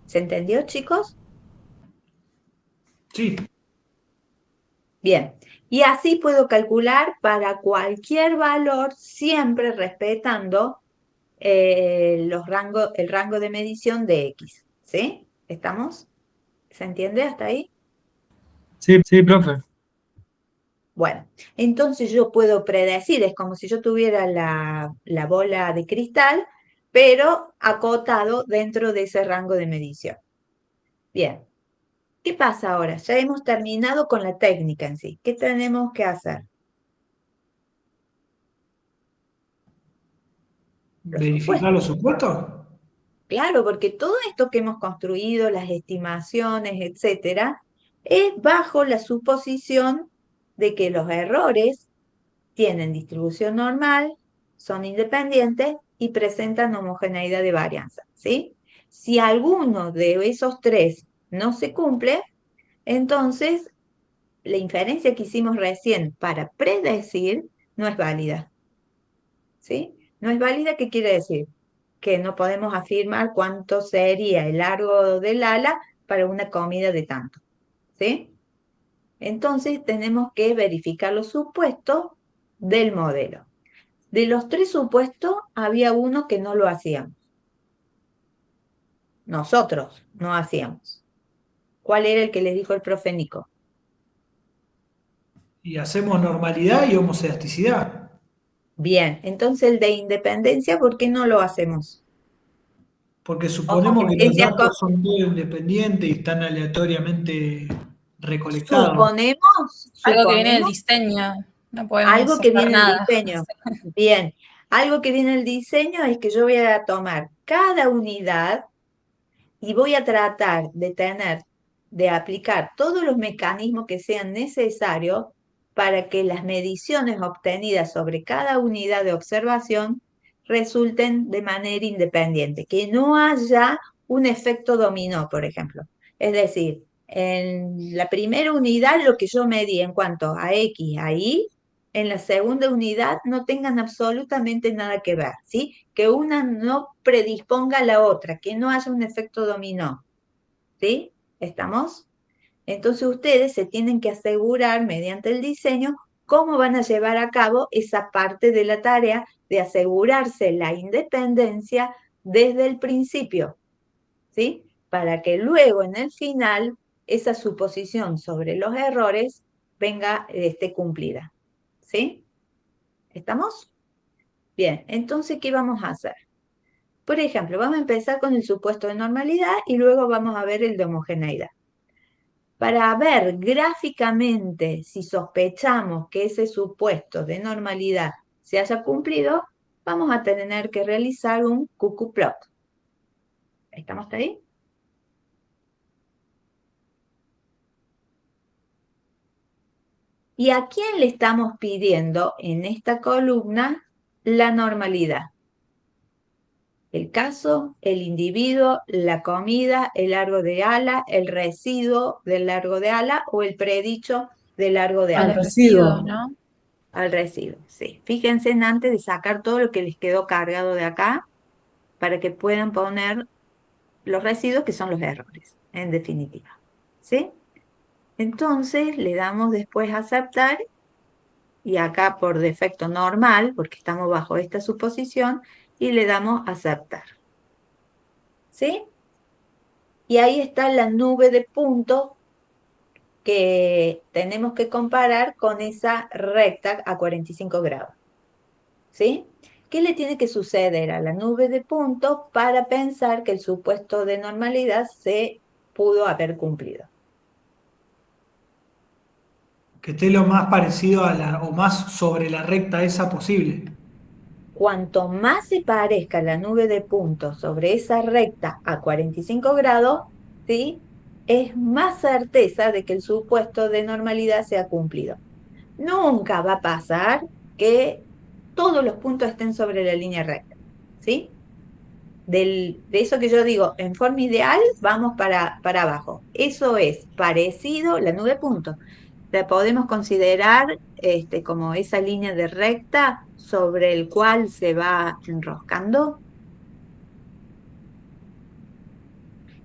¿Se entendió, chicos? Sí, Bien, y así puedo calcular para cualquier valor, siempre respetando el rango de medición de X. ¿Sí? ¿Estamos? ¿Se entiende hasta ahí? Sí, sí, profe. Bueno, entonces yo puedo predecir, es como si yo tuviera la bola de cristal, pero acotado dentro de ese rango de medición. Bien, ¿qué pasa ahora? Ya hemos terminado con la técnica en sí. ¿Qué tenemos que hacer? Los verificar los supuestos. supuestos. Claro, porque todo esto que hemos construido, las estimaciones, etcétera, es bajo la suposición de que los errores tienen distribución normal, son independientes y presentan homogeneidad de varianza, ¿sí? Si alguno de esos tres no se cumple, entonces la inferencia que hicimos recién para predecir no es válida, ¿sí? No es válida, ¿qué quiere decir? Que no podemos afirmar cuánto sería el largo del ala para una comida de tanto, ¿sí? Entonces tenemos que verificar los supuestos del modelo. De los tres supuestos, había uno que no lo hacíamos. Nosotros no hacíamos. ¿Cuál era el que les dijo el profe Nico? Y hacemos normalidad y homoelasticidad. Bien, entonces el de independencia, ¿por qué no lo hacemos? Porque suponemos que los Homogeneidad datos son todos independientes y están aleatoriamente recolectados. Algo que viene del suponemos diseño. No podemos algo que hacer viene del nada. diseño. Bien, algo que viene del diseño es que yo voy a tomar cada unidad y voy a tratar de aplicar todos los mecanismos que sean necesarios para que las mediciones obtenidas sobre cada unidad de observación resulten de manera independiente, que no haya un efecto dominó, por ejemplo. Es decir, en la primera unidad lo que yo medí en cuanto a X, a Y, en la segunda unidad no tengan absolutamente nada que ver, ¿sí? Que una no predisponga a la otra, que no haya un efecto dominó, ¿sí? ¿Estamos? Entonces ustedes se tienen que asegurar mediante el diseño cómo van a llevar a cabo esa parte de la tarea de asegurarse la independencia desde el principio, ¿sí? Para que luego en el final esa suposición sobre los errores esté cumplida, ¿sí? ¿Estamos? Bien, entonces, ¿qué vamos a hacer? Por ejemplo, vamos a empezar con el supuesto de normalidad y luego vamos a ver el de homogeneidad. Para ver gráficamente si sospechamos que ese supuesto de normalidad se haya cumplido, vamos a tener que realizar un QQ-plot. ¿Estamos ahí? ¿Y a quién le estamos pidiendo en esta columna la normalidad? El caso, el individuo, la comida, el largo de ala, el residuo del largo de ala o el predicho del largo de Al Al ala. residuo, residuo. ¿no? Al residuo, sí. Fíjense en antes de sacar todo lo que les quedó cargado de acá para que puedan poner los residuos que son los errores, en definitiva. ¿Sí? Entonces le damos después a aceptar y acá por defecto normal, porque estamos bajo esta suposición, y le damos a aceptar. ¿Sí? Y ahí está la nube de puntos que tenemos que comparar con esa recta a 45 grados. ¿Sí? ¿Qué le tiene que suceder a la nube de puntos para pensar que el supuesto de normalidad se pudo haber cumplido? Que esté lo más parecido o más sobre la recta esa posible. Cuanto más se parezca la nube de puntos sobre esa recta a 45 grados, ¿sí? Es más certeza de que el supuesto de normalidad se ha cumplido. Nunca va a pasar que todos los puntos estén sobre la línea recta, ¿sí? De eso que yo digo, en forma ideal, vamos para abajo. Eso es parecido, la nube de puntos. La podemos considerar como esa línea de recta sobre el cual se va enroscando.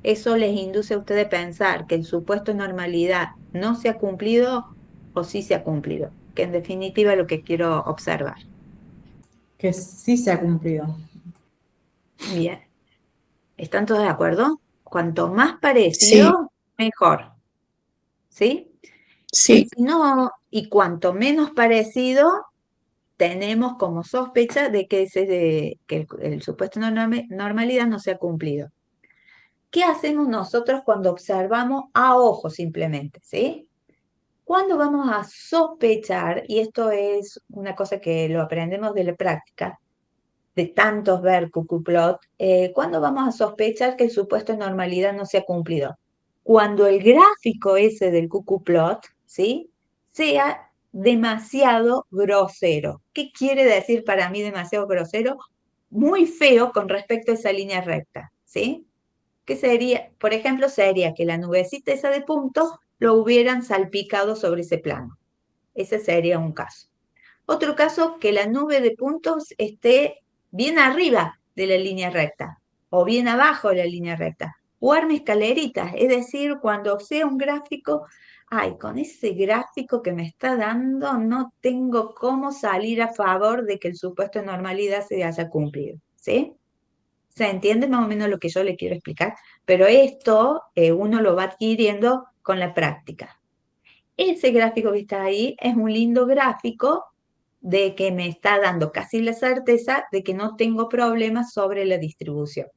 Eso les induce a ustedes a pensar que el supuesto de normalidad no se ha cumplido o sí se ha cumplido, que en definitiva es lo que quiero observar. Que sí se ha cumplido. Bien, ¿están todos de acuerdo? Cuanto más Sí, parecido, mejor, ¿sí? Y sí, si no, y cuanto menos parecido, tenemos como sospecha de que, que el supuesto normalidad no se ha cumplido. ¿Qué hacemos nosotros cuando observamos a ojo simplemente, ¿sí? Cuando vamos a sospechar, y esto es una cosa que lo aprendemos de la práctica, de tantos ver cucuplot, ¿cuándo vamos a sospechar que el supuesto de normalidad no se ha cumplido? Cuando el gráfico ese del cucuplot, ¿sí? Sea demasiado grosero. ¿Qué quiere decir para mí demasiado grosero? Muy feo con respecto a esa línea recta, ¿sí? ¿Qué sería? Por ejemplo, sería que la nubecita esa de puntos lo hubieran salpicado sobre ese plano. Ese sería un caso. Otro caso, que la nube de puntos esté bien arriba de la línea recta o bien abajo de la línea recta. O arme escaleritas, es decir, cuando sea un gráfico, ay, con ese gráfico que me está dando no tengo cómo salir a favor de que el supuesto de normalidad se haya cumplido, ¿sí? ¿Se entiende más o menos lo que yo le quiero explicar? Pero esto uno lo va adquiriendo con la práctica. Ese gráfico que está ahí es un lindo gráfico de que me está dando casi la certeza de que no tengo problemas sobre la distribución.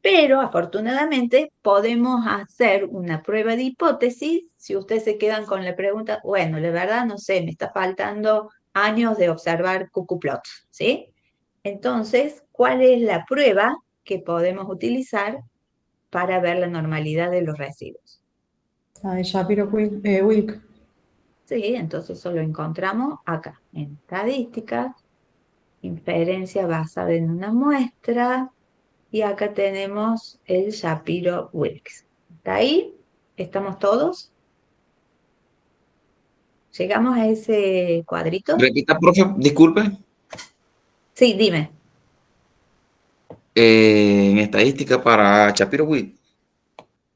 Pero afortunadamente podemos hacer una prueba de hipótesis si ustedes se quedan con la pregunta, bueno, la verdad no sé, me está faltando años de observar cucuplots, ¿sí? Entonces, ¿cuál es la prueba que podemos utilizar para ver la normalidad de los residuos? La de Shapiro-Wilk. Sí, entonces eso lo encontramos acá, en estadísticas, inferencia basada en una muestra, y acá tenemos el Shapiro-Wilks. ¿Está ahí? ¿Estamos todos? ¿Llegamos a ese cuadrito? Repita, profe, disculpe. Sí, dime. En estadística para Shapiro-Wilk.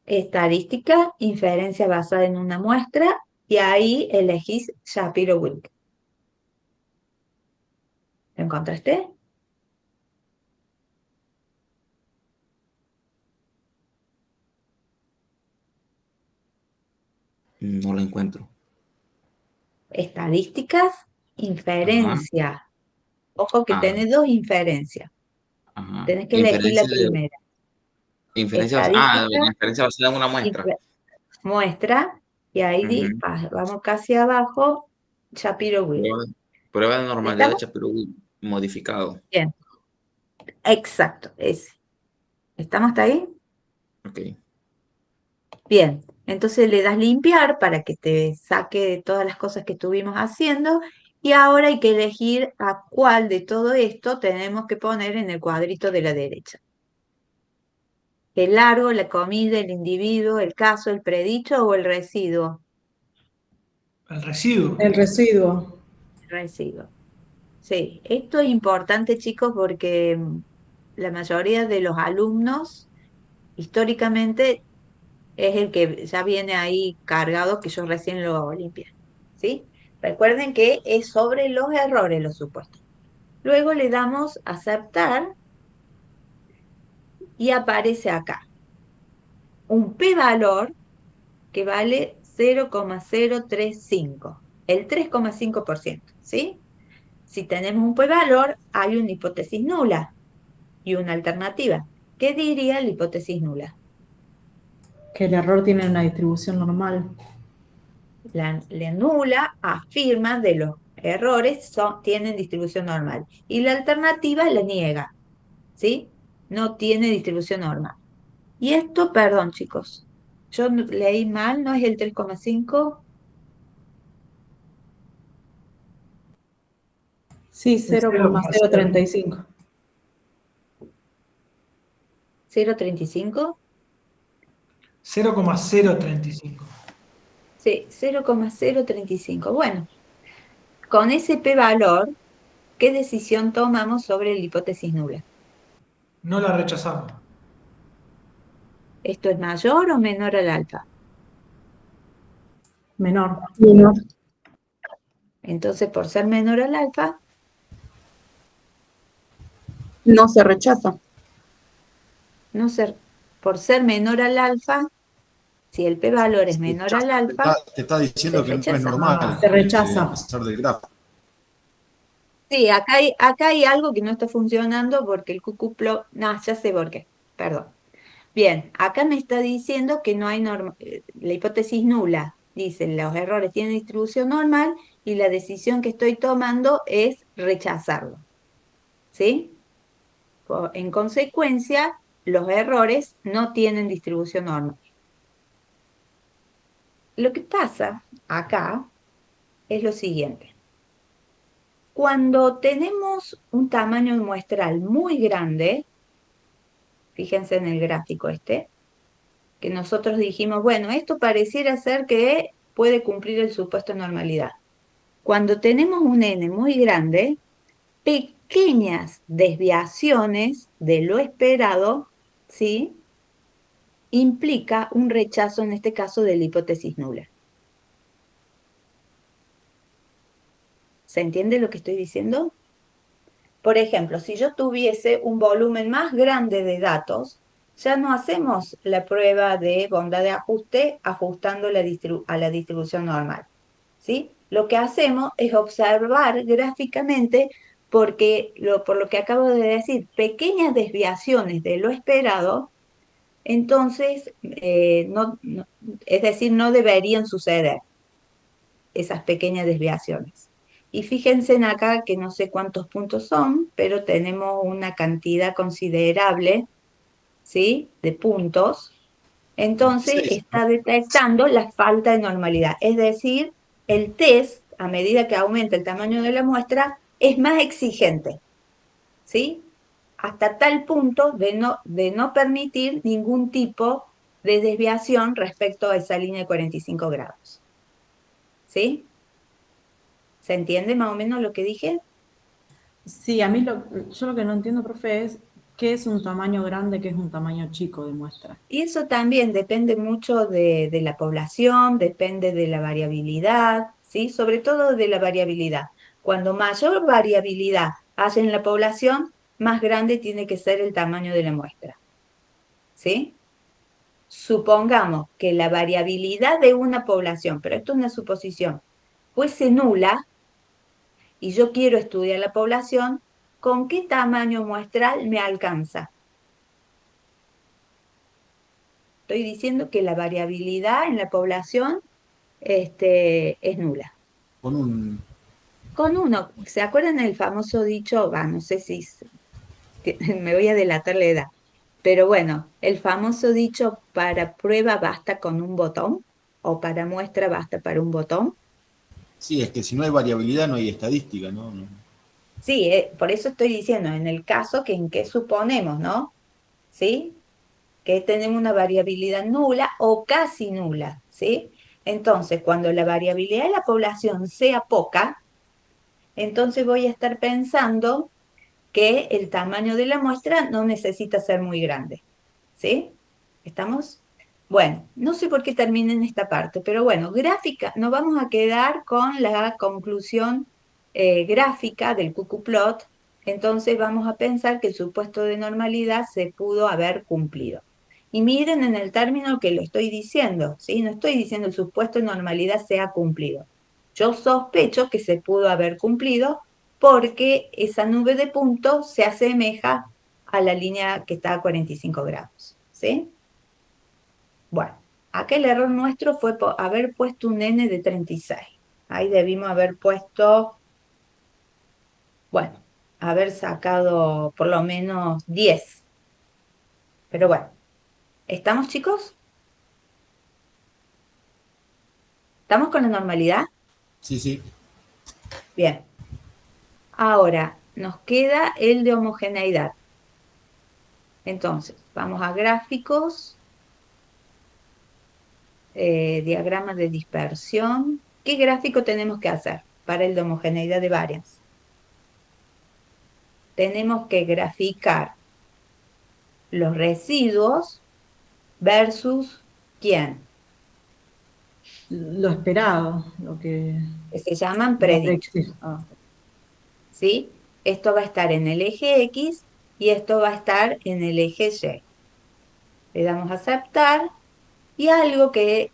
Estadística, inferencia basada en una muestra, y ahí elegís Shapiro-Wilk. ¿Lo encontraste? No lo encuentro. Estadísticas, Ajá, inferencia. Ojo que ajá, tenés dos inferencias. ajá. Tenés que elegir la primera. Estadística, Inferencia basada en una muestra. muestra, y ahí Ujú. vamos casi abajo, Shapiro-Wilk. Prueba de normalidad de ¿Estamos? Shapiro-Wilk modificado. Bien, exacto, ese. ¿Estamos hasta ahí? Ok. Bien, entonces le das limpiar para que te saque todas las cosas que estuvimos haciendo, y ahora hay que elegir a cuál de todo esto tenemos que poner en el cuadrito de la derecha. El largo, la comida, el individuo, el caso, el predicho o el residuo. El residuo. El residuo. Residuo. Sí, esto es importante, chicos, porque la mayoría de los alumnos históricamente es el que ya viene ahí cargado, que yo recién lo limpié, ¿sí? Recuerden que es sobre los errores los supuestos. Luego le damos aceptar y aparece acá un p-valor que vale 0,035, el 3,5%, ¿sí? Si tenemos un p-valor, hay una hipótesis nula y una alternativa. ¿Qué diría la hipótesis nula? Que el error tiene una distribución normal. La nula afirma de los errores tienen distribución normal y la alternativa la niega, ¿sí? No tiene distribución normal. Y esto, perdón chicos, yo leí mal, ¿no es el 3,5? Sí, El 0,035. 0,35. 0,035. Sí, 0,035. Bueno, con ese p-valor, ¿qué decisión tomamos sobre la hipótesis nula? No la rechazamos. ¿Esto es mayor o menor al alfa? menor. Entonces, por ser menor al alfa, No se rechaza. no ser, por ser menor al alfa, si el p-valor es menor al alfa, Te está diciendo se que no es rechaza. normal. Se rechaza. A pesar del grafo. Sí, acá hay algo que no está funcionando porque el QQ no, ya sé por qué, perdón. Bien, acá me está diciendo que no hay la hipótesis nula. Dice, los errores tienen distribución normal y la decisión que estoy tomando es rechazarlo. ¿Sí? En consecuencia, los errores no tienen distribución normal. Lo que pasa acá es lo siguiente. Cuando tenemos un tamaño muestral muy grande, fíjense en el gráfico este, que nosotros dijimos, bueno, esto pareciera ser que puede cumplir el supuesto de normalidad. Cuando tenemos un n muy grande, pequeñas desviaciones de lo esperado, ¿sí?, implica un rechazo, en este caso, de la hipótesis nula. ¿Se entiende lo que estoy diciendo? Por ejemplo, si yo tuviese un volumen más grande de datos, ya no hacemos la prueba de bondad de ajuste ajustando a la distribución normal, ¿sí? Lo que hacemos es observar gráficamente por lo que acabo de decir, pequeñas desviaciones de lo esperado, entonces, es decir, no deberían suceder esas pequeñas desviaciones. Y fíjense en acá que no sé cuántos puntos son, pero tenemos una cantidad considerable, ¿sí?, de puntos. Entonces 6. está detectando la falta de normalidad. Es decir, el test, a medida que aumenta el tamaño de la muestra, es más exigente, ¿sí? Hasta tal punto de no permitir ningún tipo de desviación respecto a esa línea de 45 grados. ¿Sí? ¿Se entiende más o menos lo que dije? Sí, a mí yo lo que no entiendo, profe, es qué es un tamaño grande, qué es un tamaño chico de muestra. Y eso también depende mucho de la población, depende de la variabilidad, ¿sí? Sobre todo de la variabilidad. Cuando mayor variabilidad haya en la población, más grande tiene que ser el tamaño de la muestra, ¿sí? Supongamos que la variabilidad de una población, pero esto es una suposición, fuese nula, y yo quiero estudiar la población, ¿con qué tamaño muestral me alcanza? Estoy diciendo que la variabilidad en la población es nula. Con un. Con uno, ¿se acuerdan el famoso dicho? No sé si me voy a delatar la edad, pero bueno, el famoso dicho, para prueba basta con un botón, o para muestra basta para un botón. Sí, es que si no hay variabilidad no hay estadística, ¿no? Sí, por eso estoy diciendo, en el caso en que suponemos, ¿no? ¿Sí? Que tenemos una variabilidad nula o casi nula, ¿sí? Entonces, cuando la variabilidad de la población sea poca, entonces voy a estar pensando que el tamaño de la muestra no necesita ser muy grande, ¿sí? ¿Estamos? Bueno, no sé por qué termina en esta parte, pero bueno, gráfica, nos vamos a quedar con la conclusión gráfica del QQplot, entonces vamos a pensar que el supuesto de normalidad se pudo haber cumplido. Y miren en el término que lo estoy diciendo, ¿sí? No estoy diciendo el supuesto de normalidad se ha cumplido. Yo sospecho que se pudo haber cumplido porque esa nube de puntos se asemeja a la línea que está a 45 grados, ¿sí? Bueno, acá el error nuestro fue por haber puesto un n de 36. Ahí debimos haber puesto, bueno, haber sacado por lo menos 10. Pero bueno, ¿estamos, chicos? ¿Estamos con la normalidad? Sí, sí. Bien. Ahora, nos queda el de homogeneidad. Entonces, vamos a gráficos, diagramas de dispersión. ¿Qué gráfico tenemos que hacer para el de homogeneidad de variance? Tenemos que graficar los residuos versus ¿quién? lo esperado, lo que Se llaman la predichos. predicción. Ah, ¿Sí? Esto va a estar en el eje X y esto va a estar en el eje Y. Le damos a aceptar y algo que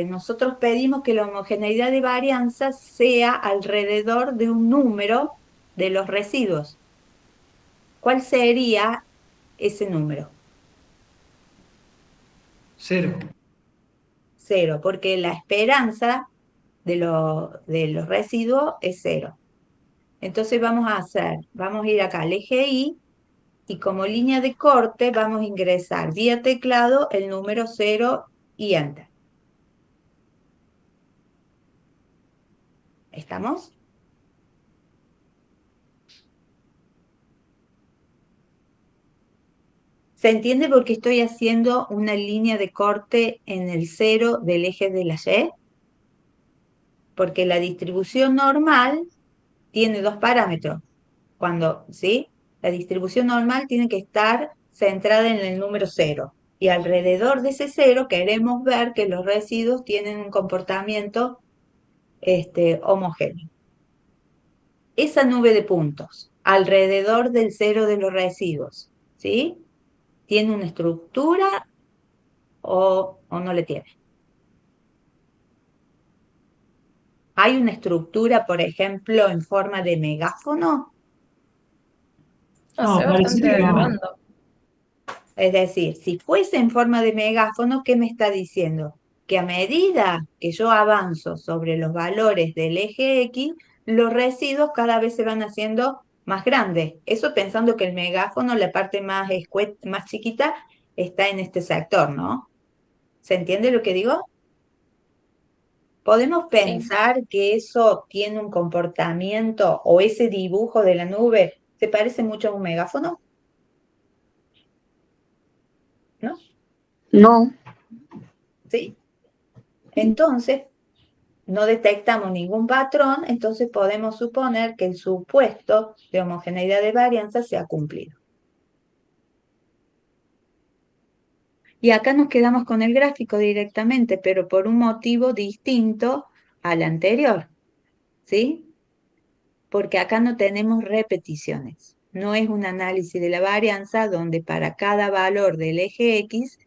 nosotros pedimos que la homogeneidad de varianza sea alrededor de un número de los residuos. ¿Cuál sería ese número? 0. 0, porque la esperanza de los residuos es 0. Entonces vamos a ir acá al eje Y y como línea de corte vamos a ingresar vía teclado el número 0 y Enter. ¿Estamos? ¿Se entiende por qué estoy haciendo una línea de corte en el 0 del eje de la Y? Porque la distribución normal tiene dos parámetros. ¿Sí? La distribución normal tiene que estar centrada en el número 0. Y alrededor de ese 0 queremos ver que los residuos tienen un comportamiento homogéneo. Esa nube de puntos alrededor del 0 de los residuos, ¿sí? ¿Tiene una estructura o no le tiene? ¿Hay una estructura, por ejemplo, en forma de megáfono? No, se ve pareciera bastante que no. random. Es decir, si fuese en forma de megáfono, ¿qué me está diciendo? Que a medida que yo avanzo sobre los valores del eje X, los residuos cada vez se van haciendo más grandes. Eso pensando que el megáfono, la parte más chiquita, está en este sector, ¿no? ¿Se entiende lo que digo? ¿Podemos Sí. pensar que eso tiene un comportamiento o ese dibujo de la nube se parece mucho a un megáfono? ¿No? No, Sí. Entonces, no detectamos ningún patrón, entonces podemos suponer que el supuesto de homogeneidad de varianza se ha cumplido. Y acá nos quedamos con el gráfico directamente, pero por un motivo distinto al anterior, ¿sí? Porque acá no tenemos repeticiones. No es un análisis de la varianza donde para cada valor del eje X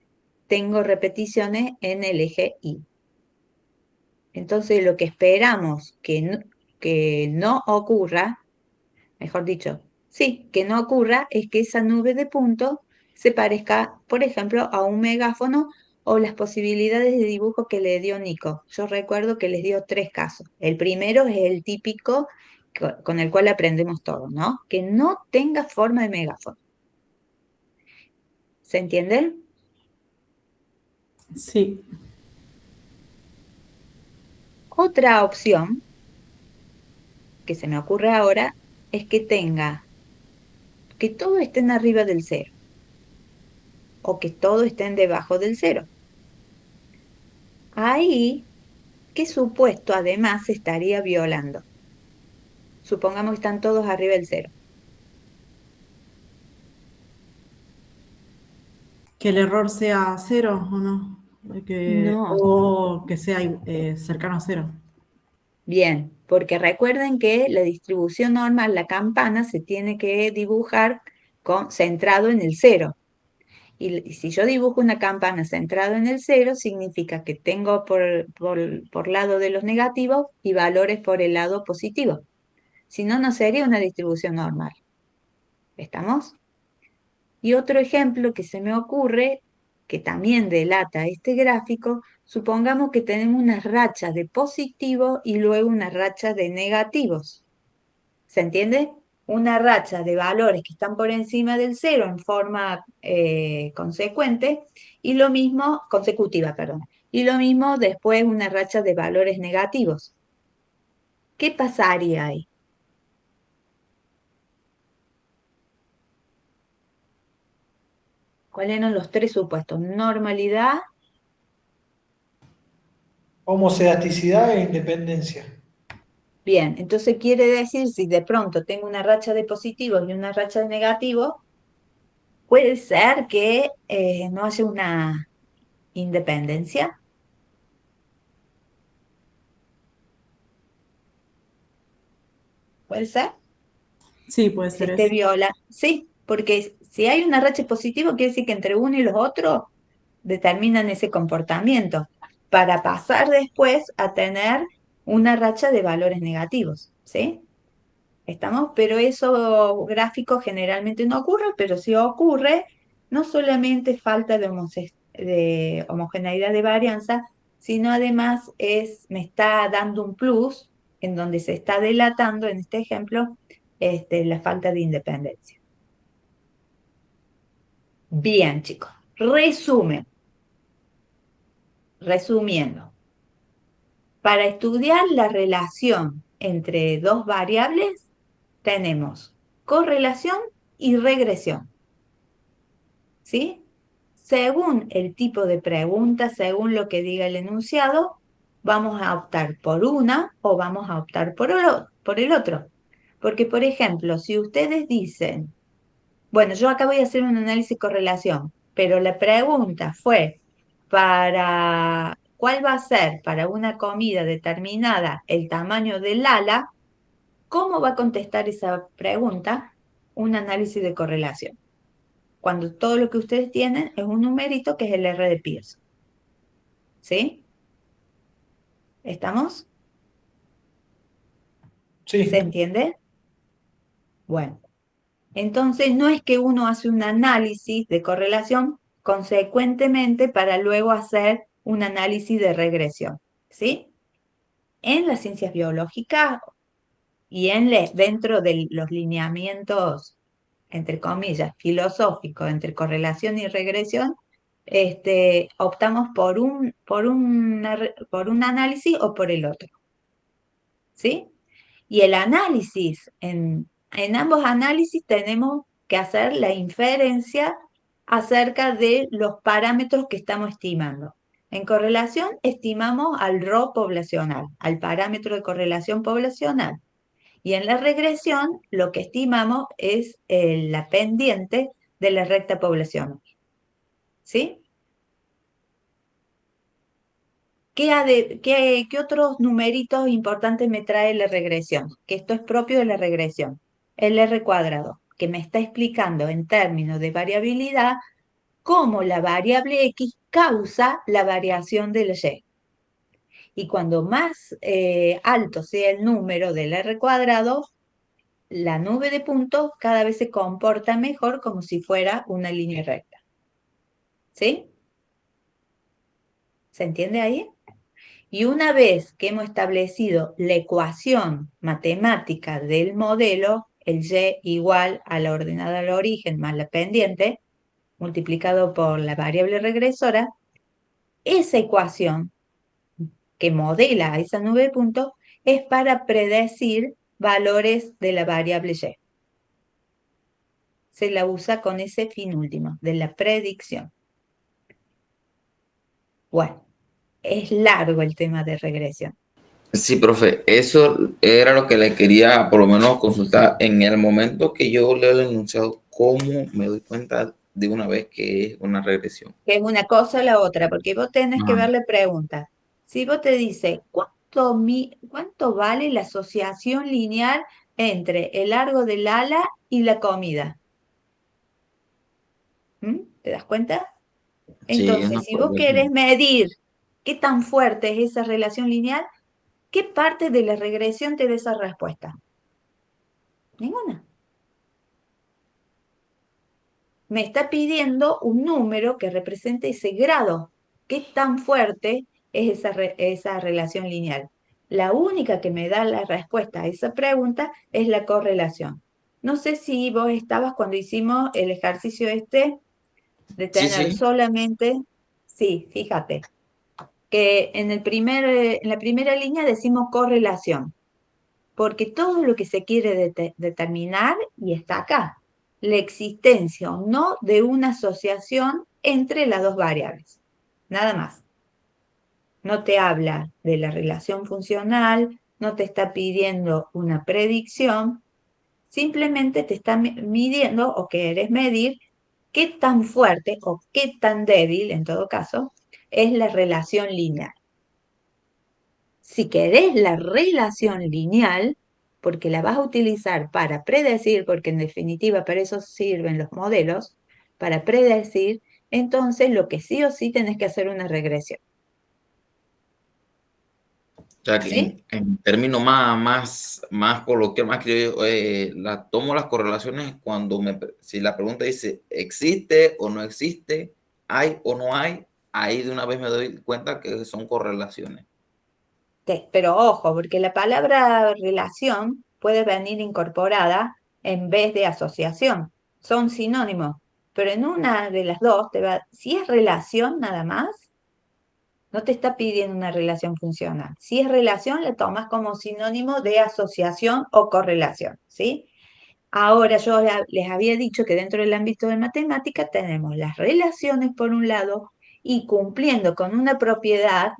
tengo repeticiones en el eje Y. Entonces lo que esperamos que no ocurra, mejor dicho, sí, que no ocurra es que esa nube de puntos se parezca, por ejemplo, a un megáfono o las posibilidades de dibujo que le dio Nico. Yo recuerdo que les dio 3 casos. El primero es el típico con el cual aprendemos todo, ¿no? Que no tenga forma de megáfono. ¿Se entiende? sí, Otra opción que se me ocurre ahora es que todo estén arriba del 0 o que todo estén debajo del 0. Ahí, ¿qué supuesto además se estaría violando? Supongamos que están todos arriba del 0. que el error sea 0 o no, No. o que sea cercano a 0. Bien, porque recuerden que la distribución normal, la campana, se tiene que dibujar centrado en el 0. Y si yo dibujo una campana centrado en el 0, significa que tengo por lado de los negativos y valores por el lado positivo. Si no, no sería una distribución normal. ¿Estamos? Y otro ejemplo que se me ocurre, que también delata este gráfico, supongamos que tenemos una racha de positivos y luego una racha de negativos. ¿Se entiende? Una racha de valores que están por encima del 0 en forma consecuente y lo mismo, consecutiva, perdón. Y lo mismo después una racha de valores negativos. ¿Qué pasaría ahí? ¿Cuáles eran los 3 supuestos? Normalidad. Homocedasticidad e independencia. Bien, entonces quiere decir, si de pronto tengo una racha de positivos y una racha de negativos, puede ser que no haya una independencia. ¿Puede ser? Sí, puede Se ser esté eso. viola. Sí, porque si hay una racha positiva, quiere decir que entre uno y los otros determinan ese comportamiento para pasar después a tener una racha de valores negativos, ¿sí? ¿Estamos? Pero eso gráfico generalmente no ocurre, pero si ocurre, no solamente falta de homogeneidad de varianza, sino además me está dando un plus en donde se está delatando, en este ejemplo, la falta de independencia. Bien, chicos. Resumiendo. Para estudiar la relación entre dos variables, tenemos correlación y regresión. ¿Sí? Según el tipo de pregunta, según lo que diga el enunciado, vamos a optar por una o vamos a optar por el otro. Porque, por ejemplo, si ustedes dicen, bueno, yo acá voy a hacer un análisis de correlación, pero la pregunta fue ¿cuál va a ser para una comida determinada el tamaño del ala? ¿Cómo va a contestar esa pregunta? Un análisis de correlación. Cuando todo lo que ustedes tienen es un numerito que es el R de Pearson. ¿Sí? ¿Estamos? Sí. ¿Se entiende? Bueno, entonces no es que uno hace un análisis de correlación consecuentemente para luego hacer un análisis de regresión. ¿Sí? En las ciencias biológicas y dentro de los lineamientos, entre comillas, filosóficos entre correlación y regresión, optamos por un análisis o por el otro. ¿Sí? Y el análisis, en ambos análisis tenemos que hacer la inferencia acerca de los parámetros que estamos estimando. En correlación estimamos al RO poblacional, al parámetro de correlación poblacional. Y en la regresión lo que estimamos es la pendiente de la recta poblacional. ¿Sí? ¿Qué otros numeritos importantes me trae la regresión? Que esto es propio de la regresión. El R cuadrado, que me está explicando en términos de variabilidad cómo la variable X causa la variación de la Y. Y cuando más alto sea el número del R cuadrado, la nube de puntos cada vez se comporta mejor como si fuera una línea recta. ¿Sí? ¿Se entiende ahí? Y una vez que hemos establecido la ecuación matemática del modelo, el y igual a la ordenada al origen más la pendiente, multiplicado por la variable regresora, esa ecuación que modela esa nube de puntos es para predecir valores de la variable y. Se la usa con ese fin último, de la predicción. Bueno, es largo el tema de regresión. Sí, profe, eso era lo que le quería por lo menos consultar. En el momento que yo leo el enunciado, ¿cómo me doy cuenta de una vez que es una regresión? Que es una cosa o la otra, porque vos tenés que Ajá. verle preguntas. Si vos te dices, ¿cuánto vale la asociación lineal entre el largo del ala y la comida? ¿Mm? ¿Te das cuenta? Sí, es una Entonces, si vos querés correlación. medir qué tan fuerte es esa relación lineal, ¿qué parte de la regresión te da esa respuesta? Ninguna. Me está pidiendo un número que represente ese grado. ¿Qué tan fuerte es esa relación lineal? La única que me da la respuesta a esa pregunta es la correlación. No sé si vos estabas cuando hicimos el ejercicio de Sí, tener sí. solamente, sí, fíjate, que en la primera línea decimos correlación, porque todo lo que se quiere determinar, y está acá, la existencia o no de una asociación entre las dos variables. Nada más. No te habla de la relación funcional, no te está pidiendo una predicción, simplemente te está midiendo o querés medir qué tan fuerte o qué tan débil, en todo caso, es la relación lineal. Si querés la relación lineal, porque la vas a utilizar para predecir, porque en definitiva para eso sirven los modelos, para predecir, entonces lo que sí o sí tenés que hacer una regresión. O sea, que ¿Sí? en términos más coloquial, más criollo, tomo las correlaciones cuando si la pregunta dice ¿existe o no existe? ¿Hay o no hay? Ahí de una vez me doy cuenta que son correlaciones. Pero ojo, porque la palabra relación puede venir incorporada en vez de asociación. Son sinónimos, pero en una de las dos, si es relación nada más, no te está pidiendo una relación funcional. Si es relación, la tomas como sinónimo de asociación o correlación, ¿sí? Ahora yo les había dicho que dentro del ámbito de matemática tenemos las relaciones por un lado y cumpliendo con una propiedad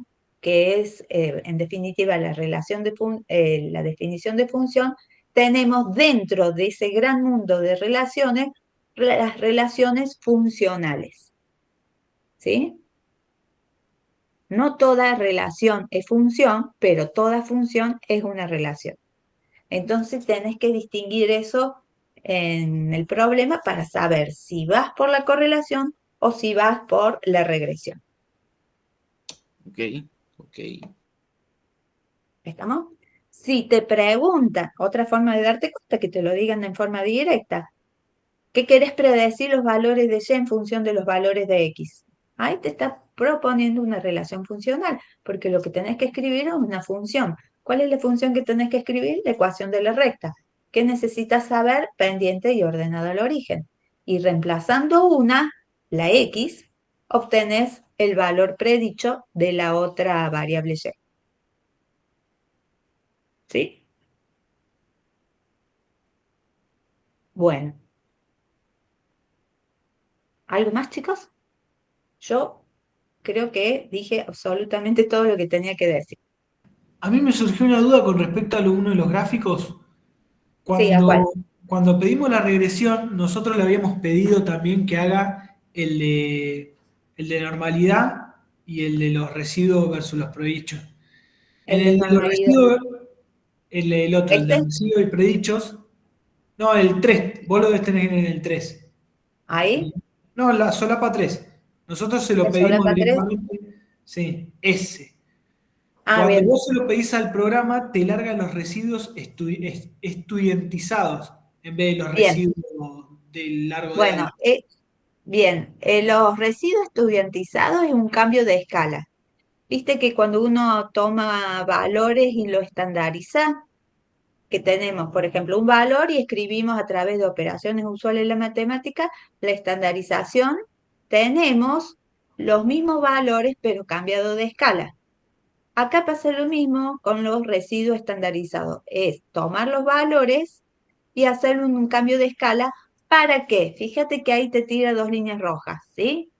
que es en definitiva la la definición de función, tenemos dentro de ese gran mundo de relaciones las relaciones funcionales, ¿sí? No toda relación es función, pero toda función es una relación. Entonces tenés que distinguir eso en el problema para saber si vas por la correlación o si vas por la regresión. Ok, ok. ¿Estamos? Si te preguntan, otra forma de darte cuenta, que te lo digan en forma directa, ¿qué querés predecir los valores de Y en función de los valores de X? Ahí te está proponiendo una relación funcional, porque lo que tenés que escribir es una función. ¿Cuál es la función que tenés que escribir? La ecuación de la recta. ¿Qué necesitas saber? Pendiente y ordenada al origen. Y reemplazando una, la X, obtenés el valor predicho de la otra variable Y. ¿Sí? Bueno. ¿Algo más, chicos? Yo creo que dije absolutamente todo lo que tenía que decir. A mí me surgió una duda con respecto a uno de los gráficos. Sí, ¿a cuál? Cuando pedimos la regresión, nosotros le habíamos pedido también que haga el de normalidad y el de los residuos versus los predichos. En El de el de los normalidad. residuos, el otro, el de ¿Este? residuos y predichos, no, el 3 vos lo debes tener en el 3. ¿Ahí? No, la solapa 3. Nosotros se lo ¿El pedimos solapa 3? directamente, sí, ese. Ah, Cuando bien, vos se lo pedís al programa, te larga los residuos estudiantizados en vez de los bien. residuos del largo de Bueno, ala. bien. Los residuos estudiantizados es un cambio de escala. Viste que cuando uno toma valores y lo estandariza, que tenemos, por ejemplo, un valor y escribimos a través de operaciones usuales en la matemática, la estandarización, tenemos los mismos valores pero cambiado de escala. Acá pasa lo mismo con los residuos estandarizados. Es tomar los valores y hacer un cambio de escala. ¿Para qué? Fíjate que ahí te tira dos líneas rojas, ¿sí?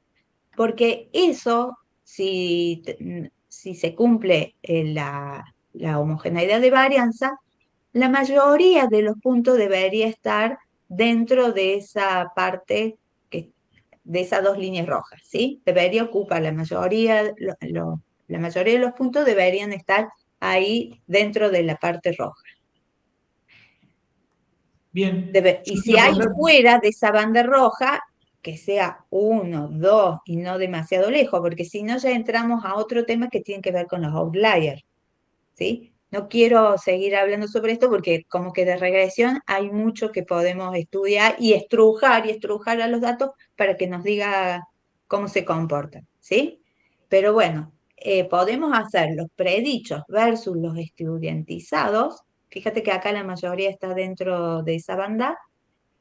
Porque eso, si se cumple la homogeneidad de varianza, la mayoría de los puntos debería estar dentro de esa parte, de esas dos líneas rojas, ¿sí? Debería ocupar la mayoría de los puntos deberían estar ahí dentro de la parte roja. Bien, Y yo si quiero hay preguntar, fuera de esa banda roja, que sea 1, 2 y no demasiado lejos, porque si no ya entramos a otro tema que tiene que ver con los outliers, ¿sí? No quiero seguir hablando sobre esto porque como que de regresión hay mucho que podemos estudiar y estrujar a los datos para que nos diga cómo se comportan, ¿sí? Pero bueno, podemos hacer los predichos versus los estudiantizados. Fíjate que acá la mayoría está dentro de esa banda.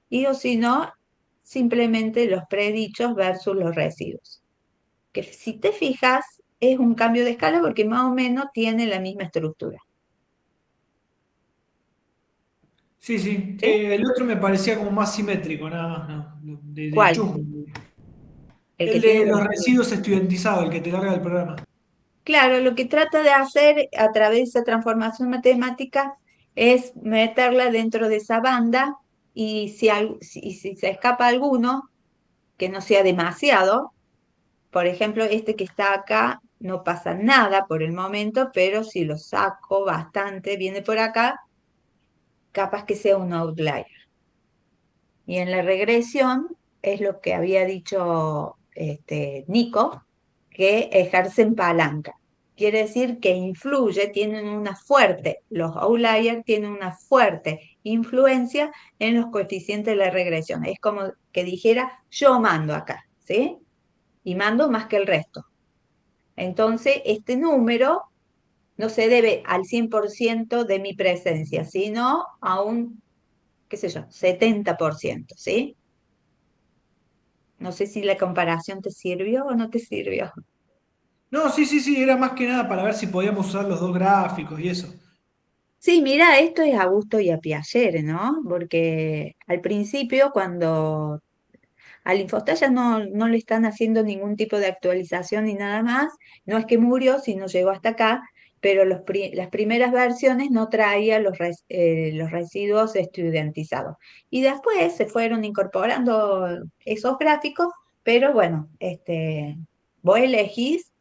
Y o si no, simplemente los predichos versus los residuos. Que si te fijas, es un cambio de escala porque más o menos tiene la misma estructura. sí, sí, ¿Sí? el otro me parecía como más simétrico, nada más, ¿no? De ¿Cuál? chusmo. El que El tiene de los... los residuos estudiantizados, el que te larga el programa. Claro, lo que trata de hacer a través de esa transformación matemática es meterla dentro de esa banda y si se escapa alguno, que no sea demasiado. Por ejemplo, este que está acá no pasa nada por el momento, pero si lo saco bastante, viene por acá, capaz que sea un outlier. Y en la regresión es lo que había dicho Nico, que ejercen palanca. Quiere decir que influye, los outliers tienen una fuerte influencia en los coeficientes de la regresión. Es como que dijera, yo mando acá, ¿sí? Y mando más que el resto. Entonces, este número no se debe al 100% de mi presencia, sino a un, qué sé yo, 70%, ¿sí? No sé si la comparación te sirvió o no te sirvió. No, sí, sí, sí, era más que nada para ver si podíamos usar los dos gráficos y eso. Sí, mira, esto es a gusto y a Piaget, ¿no? Porque al principio, cuando al Infostalla no le están haciendo ningún tipo de actualización ni nada más, no es que murió, sino llegó hasta acá, pero las primeras versiones no traía los residuos estudiantizados. Y después se fueron incorporando esos gráficos, pero bueno, vos elegís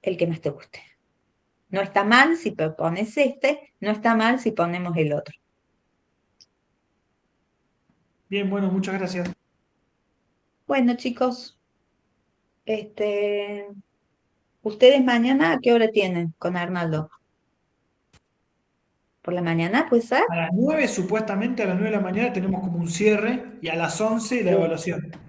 el que más te guste. No está mal si pones no está mal si ponemos el otro. Bien, bueno, muchas gracias. Bueno, chicos, este, ¿ustedes mañana a qué hora tienen con Arnaldo? ¿Por la mañana, puede ser? A las 9, supuestamente a las 9 de la mañana, tenemos como un cierre y a las 11 la evaluación.